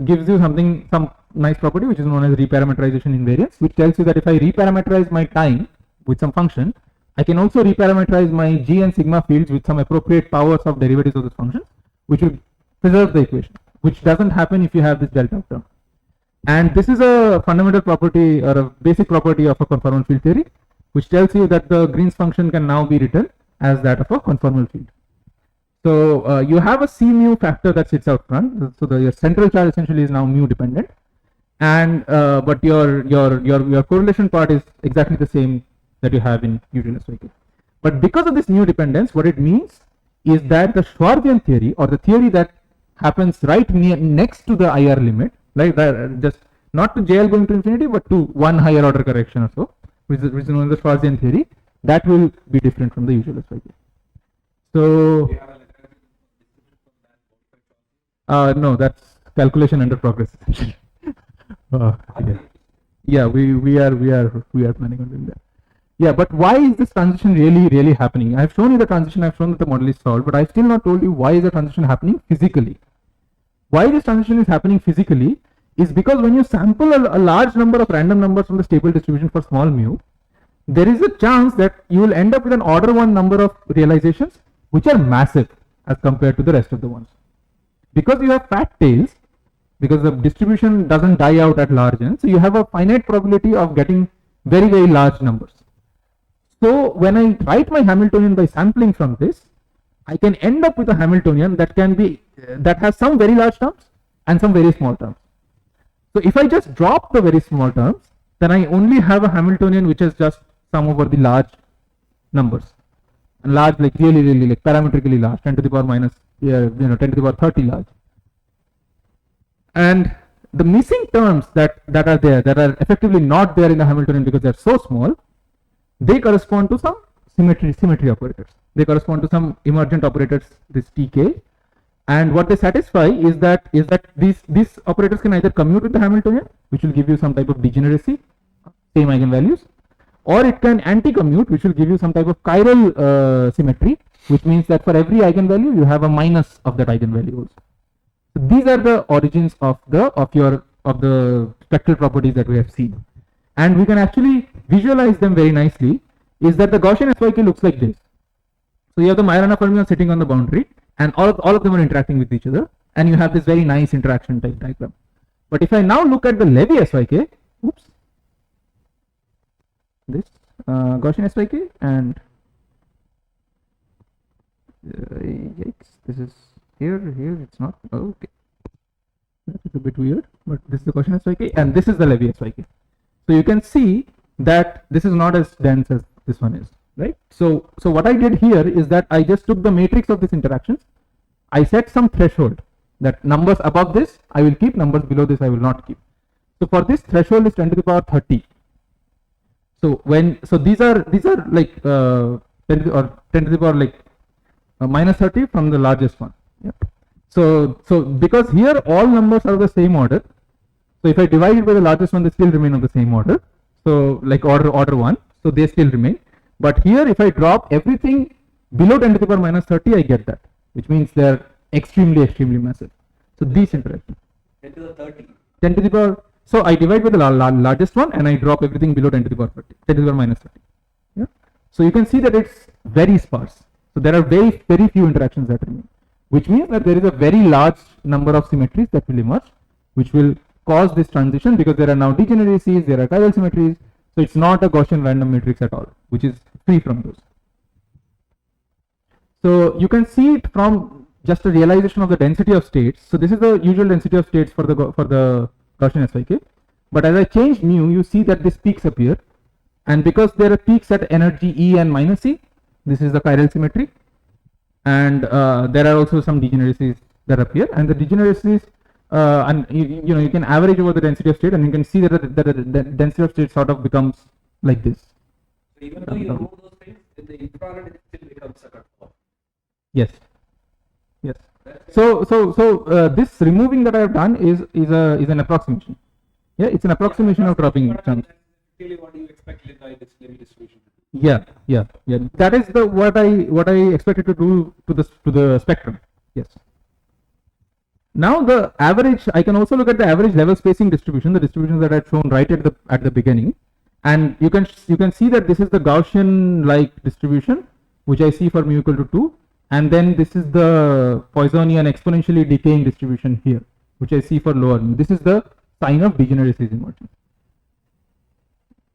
gives you some nice property which is known as reparameterization invariance, which tells you that if I reparameterize my time with some function, I can also reparameterize my G and sigma fields with some appropriate powers of derivatives of this function, which will preserve the equation, which doesn't happen if you have this delta term. And this is a fundamental property or a basic property of a conformal field theory, which tells you that the Green's function can now be written as that of a conformal field. So you have a C mu factor that sits out front. So your central charge essentially is now mu dependent, and but your correlation part is exactly the same that you have in usual SYK. But because of this mu dependence, what it means is that the Schwarzian theory, or the theory that happens right next to the IR limit, like just not to JL going to infinity, but to one higher order correction or so, which is known as the Schwarzian theory, that will be different from the usual SYK. So no, that's calculation under progress. Yeah, we are planning on doing that. Yeah, but why is this transition really happening? I have shown you the transition. I have shown that the model is solved, but I have still not told you why is the transition happening physically. Why this transition is happening physically is because when you sample a large number of random numbers from the stable distribution for small mu, there is a chance that you will end up with an order 1 number of realizations which are massive as compared to the rest of the ones. Because you have fat tails, because the distribution doesn't die out at large n, so you have a finite probability of getting very large numbers. So when I write my Hamiltonian by sampling from this, I can end up with a Hamiltonian that can be that has some very large terms and some very small terms. So if I just drop the very small terms, then I only have a Hamiltonian which is just sum over the large numbers, and large like really like parametrically large, 10 to the power minus 10 to the power 30 large. And the missing terms that are there, that are effectively not there in the Hamiltonian because they are so small, they correspond to some symmetry operators. They correspond to some emergent operators, this Tk, and what they satisfy is that these operators can either commute with the Hamiltonian, which will give you some type of degeneracy, same eigenvalues, or it can anti-commute, which will give you some type of chiral symmetry, which means that for every eigenvalue you have a minus of that eigenvalue also. So these are the origins of the spectral properties that we have seen, and we can actually visualize them very nicely. Is that the Gaussian SYK looks like this. So you have the Majorana fermions sitting on the boundary, and all of them are interacting with each other, and you have this very nice interaction type diagram. But if I now look at the Levy SYK, oops, this Gaussian SYK, and yikes, this is here it's not, okay, that's a bit weird, but this is the Gaussian SYK, and this is the Levy SYK. So you can see that this is not as dense as this one is, right? So what I did here is that I just took the matrix of these interactions, I set some threshold that numbers above this I will keep, numbers below this I will not keep. So for this, threshold is 10 to the power 30. So these are like 10 to the power like minus 30 from the largest one. Yep. So because here all numbers are of the same order, so if I divide it by the largest one, they still remain of the same order. So like order 1, so they still remain. But here if I drop everything below 10 to the power minus 30, I get that, which means they are extremely massive. So these interactions. 10 to the 30. 10 to the power So I divide by the largest one and I drop everything below 10 to the power 30, 10 to the power minus 30. Yeah. So you can see that it's very sparse. So there are very few interactions that remain, which means that there is a very large number of symmetries that will emerge, which will cause this transition, because there are now degeneracies, there are chiral symmetries. So it's not a Gaussian random matrix at all, which is free from those. So you can see it from just a realization of the density of states. So this is the usual density of states for the Gaussian SYK. But as I change mu, you see that these peaks appear, and because there are peaks at energy E and minus E, this is the chiral symmetry, and there are also some degeneracies that appear, and the degeneracies, and you can average over the density of state, and you can see that the density of state sort of becomes like this. So even though you remove those things, in the infrared it still becomes a cut-off. Yes. Yes. So this removing that I have done is an approximation. Yeah, it's an approximation of dropping terms. Really, what do you expect Levi distribution to do? Yeah. That is the what I expected to do to the spectrum. Yes. Now the average, I can also look at the average level spacing distribution, the distribution that I had shown right at the beginning, and you can see that this is the Gaussian like distribution, which I see for mu equal to 2, and then this is the Poissonian exponentially decaying distribution here, which I see for lower mu. This is the sign of degeneracy emerging.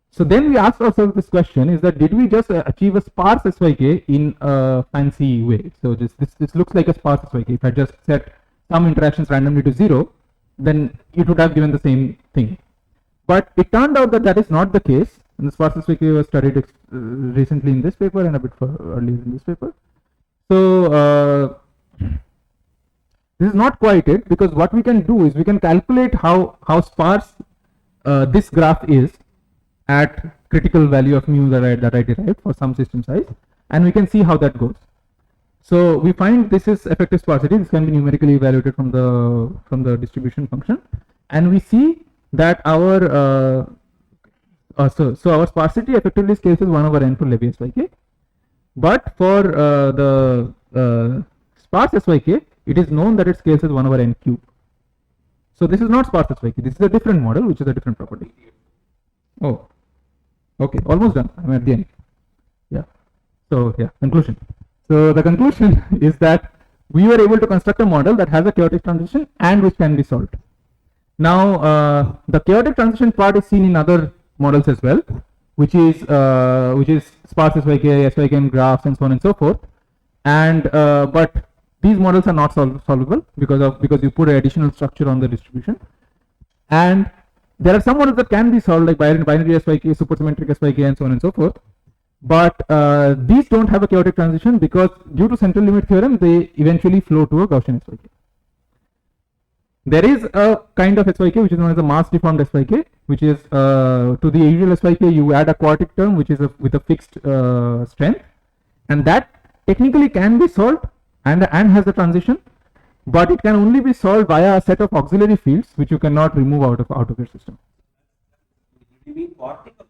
So then we asked ourselves this question, is that did we just achieve a sparse SYK in a fancy way? So this looks like a sparse SYK. If I just set some interactions randomly to 0, then it would have given the same thing. But it turned out that is not the case, and the sparse SYK was studied recently in this paper and a bit earlier in this paper. So this is not quite it, because what we can do is we can calculate how sparse this graph is at critical value of mu that I derived for some system size, and we can see how that goes. So we find this is effective sparsity. This can be numerically evaluated from the distribution function, and we see that our so our sparsity effectively scales as 1 over n for Levy SYK, but for the sparse SYK, it is known that it scales as 1 over n cube. So this is not sparse SYK. This is a different model, which is a different property. Oh, okay, almost done. I'm at the end. Yeah. So yeah, conclusion. So the conclusion is that we were able to construct a model that has a chaotic transition and which can be solved. Now the chaotic transition part is seen in other models as well, which is sparse SYK, SYKM graphs, and so on and so forth. And but these models are not solvable because you put an additional structure on the distribution. And there are some models that can be solved, like binary SYK, supersymmetric SYK, and so on and so forth. But these don't have a chaotic transition because due to central limit theorem, they eventually flow to a Gaussian SYK. There is a kind of SYK which is known as a mass deformed SYK, which is to the usual SYK you add a quartic term which is with a fixed strength, and that technically can be solved and has a transition, but it can only be solved via a set of auxiliary fields which you cannot remove out of your system. You mean quartic or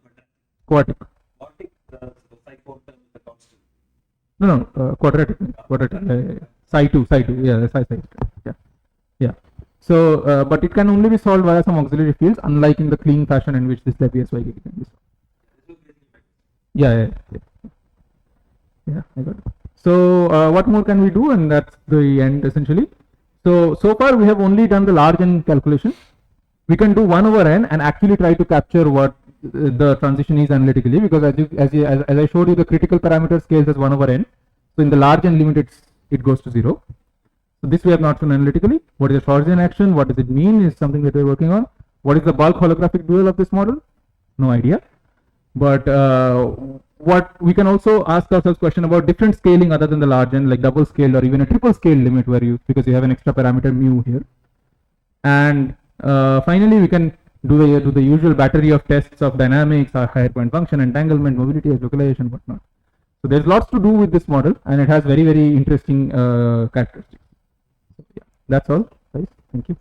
Quartic. Quartic, the psi 4 term is the constant. No, quadratic. Psi 2, yeah, psi 2, yeah. So, but it can only be solved via some auxiliary fields, unlike in the clean fashion in which this Levy SYK can be solved. Yeah, I got it. So, what more can we do? And that's the end essentially. So far we have only done the large n calculation. We can do 1 over n and actually try to capture what the transition is analytically, because as I showed you, the critical parameter scales as 1 over n. So in the large n limit it goes to 0. So this we have not shown analytically. What is the Schwarzian action? What does it mean is something that we are working on. What is the bulk holographic dual of this model? No idea. But what we can also ask ourselves question about different scaling other than the large n, like double scaled or even a triple scale limit, where because you have an extra parameter mu here. And finally we can do the usual battery of tests of dynamics, higher point function, entanglement, mobility, localization, whatnot. So there's lots to do with this model, and it has very interesting characteristics. So, yeah, that's all, guys. Thank you.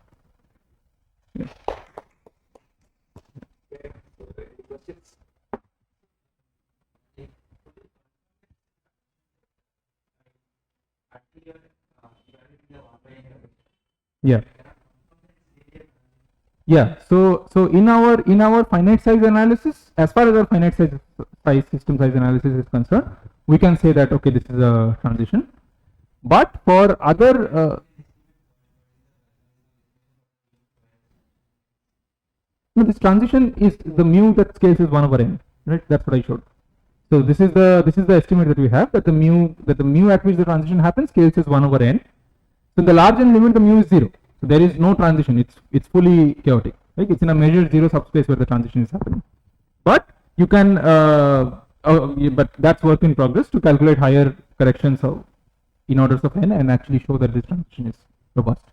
Yeah. Yeah. So in our finite size analysis, as far as our finite size system size analysis is concerned, we can say that okay, this is a transition. But for other no, this transition is the mu that scales is 1 over n, right? That's what I showed. So this is the estimate that we have, that the mu at which the transition happens scales is 1 over n. So in the large n limit the mu is 0. So there is no transition. It's fully chaotic. Right? It's in a measured 0 subspace where the transition is happening. But you can but that's work in progress to calculate higher corrections in orders of n and actually show that this transition is robust.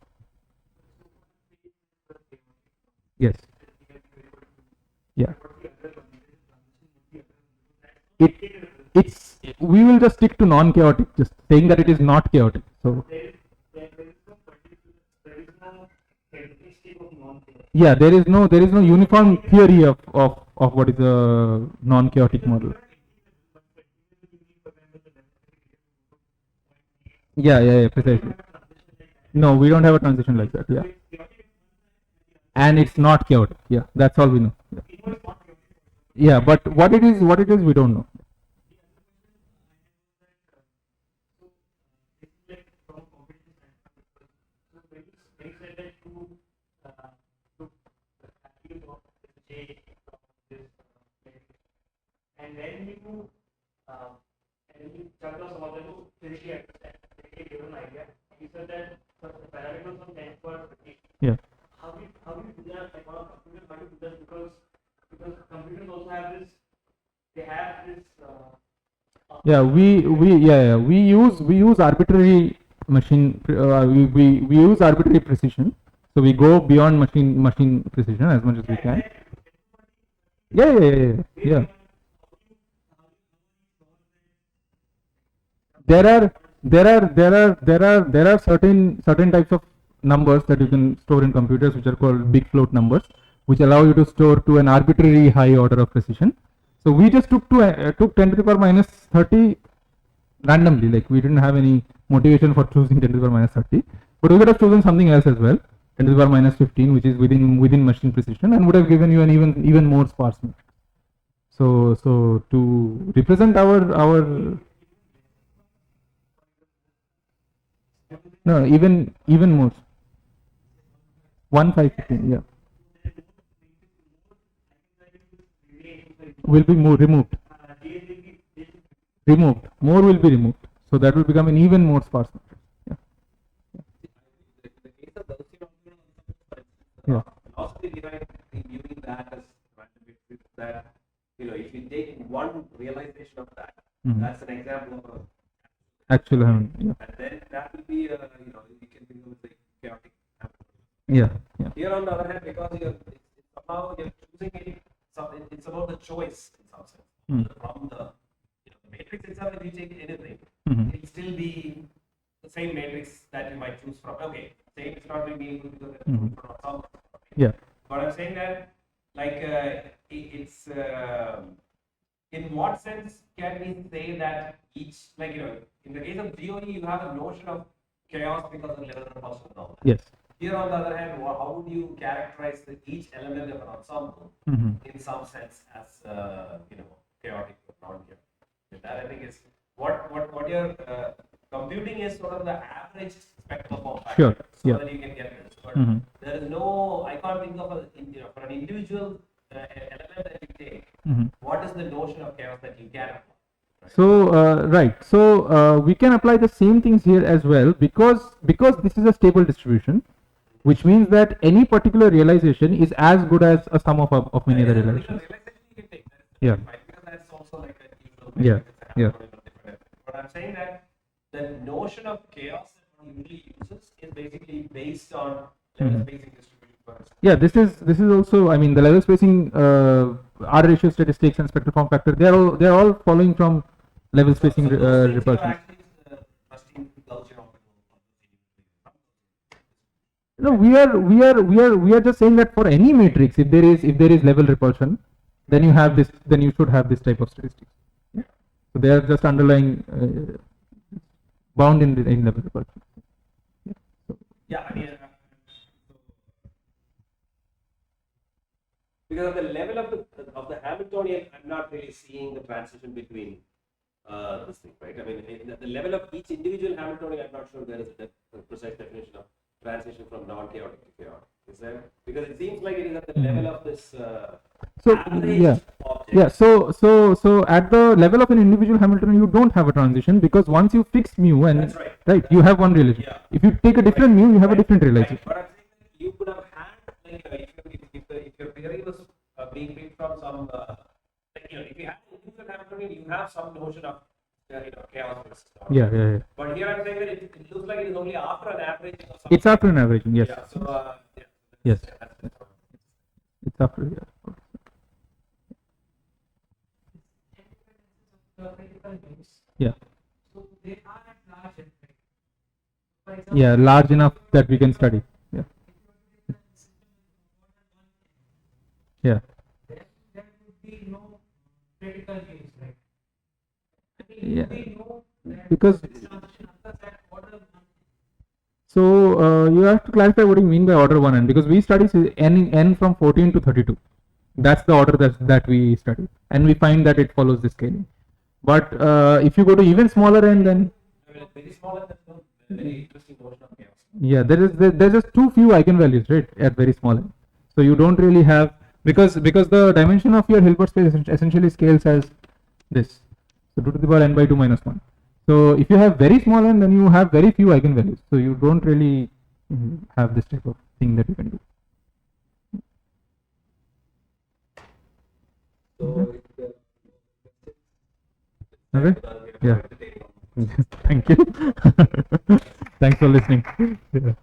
Yes. Yeah. It's we will just stick to non-chaotic, just saying that it is not chaotic. So yeah, there is no uniform theory of what is a non-chaotic model. Yeah, precisely. No, we don't have a transition like that. Yeah, and it's not chaotic. Yeah, that's all we know. Yeah, but what it is, we don't know. And when you chunk out some of them to physically understand, physically give an idea, you said that the parameters of 10 per 50. Yeah. How do you do that? Like on a computer, how do you do that? Because computers also have this, they have this. Yeah, we use arbitrary machine. We use arbitrary precision. So we go beyond machine precision as much as we can. Yeah. There are certain types of numbers that you can store in computers which are called big float numbers, which allow you to store to an arbitrary high order of precision. So we just took 10 to the power minus 30 randomly, like we didn't have any motivation for choosing 10 to the power minus 30, but we could have chosen something else as well, 10 to the power minus 15, which is within machine precision, and would have given you an even more sparse matrix. So to represent our no, even more. 1, 5, 15, yeah. Will be more removed. More will be removed. So that will become an even more sparse matrix. Yeah. Philosophy behind viewing that as random matrix that, if you take one realization of that, that's an example of a actual yeah. And then that will be, you can think of it like chaotic. Yeah. Here on the other hand, because somehow you're choosing it, it's about the choice in some sense. From the matrix itself, if you take anything, it'll still be the same matrix that you might choose from. Okay, saying it's not really meaningful because it's from some. Yeah. But I'm saying that, like, it's in what sense can we say that each, like, in the case of GOE, you have a notion of chaos because of level repulsion and all that. Yes. Here, on the other hand, how would you characterize each element of an ensemble in some sense as, chaotic or non-chaotic? That I think is what you're computing is sort of the average spectral form factor, so that you can get this. But there is no, I can't think of for an individual element that you take, what is the notion of chaos that you can apply? Right? So right, so we can apply the same things here as well, because this is a stable distribution, which means that any particular realization is as good as a sum of many other realizations. Yeah. Because that's also like a Yeah. But I'm saying that the notion of chaos that one usually uses is basically based on level spacing distribution first. Yeah, this is also, I mean, the level spacing, R ratio statistics and spectral form factor, they are all following from level spacing repulsion. No, we are just saying that for any matrix, if there is level repulsion, then you should have this type of statistics. Yeah. So they are just underlying bound in level repulsion. Yeah, I mean, because of the level of the Hamiltonian, I'm not really seeing the transition between this thing, right? I mean, at the level of each individual Hamiltonian, I'm not sure there is a precise definition of transition from non-chaotic to chaotic. Is there? Because it seems like it is at the level of this So, average yeah. object. Yeah, so at the level of an individual Hamiltonian, you don't have a transition, because once you fix mu and That's right. you have one realization. Yeah. If you take a different mu, you have a different Right. realization. But I'm saying that you could have had, like, if your theory was being picked from some, like, if you have an individual Hamiltonian, you have some notion of, chaos versus order. Yeah. But here I'm saying that it looks like it is only after an average or something. It's after an averaging, yes. Yeah. So, yeah. Yes. That's It's after, yeah. The critical names. Yeah. So they are at large end, right? For example, Yeah, large enough that we can study. Yeah. Yeah. there would be no critical names, right? I mean, Yeah. we know that Because this transition occurs at order 1. so you have to clarify what you mean by order 1n, because we study n from 14 to 32. That's the order that we study, and we find that it follows the scaling. But if you go to even smaller n, then I mean, very small and that's a very interesting notion of chaos. yeah, there's just too few eigenvalues, right, at very small n. So you don't really have, because the dimension of your Hilbert space essentially scales as this. So 2 to the power n by 2 minus 1. So if you have very small n, then you have very few eigenvalues. So you don't really have this type of thing that you can do. So, Okay. Yeah. Thank you. Thanks for listening. Yeah.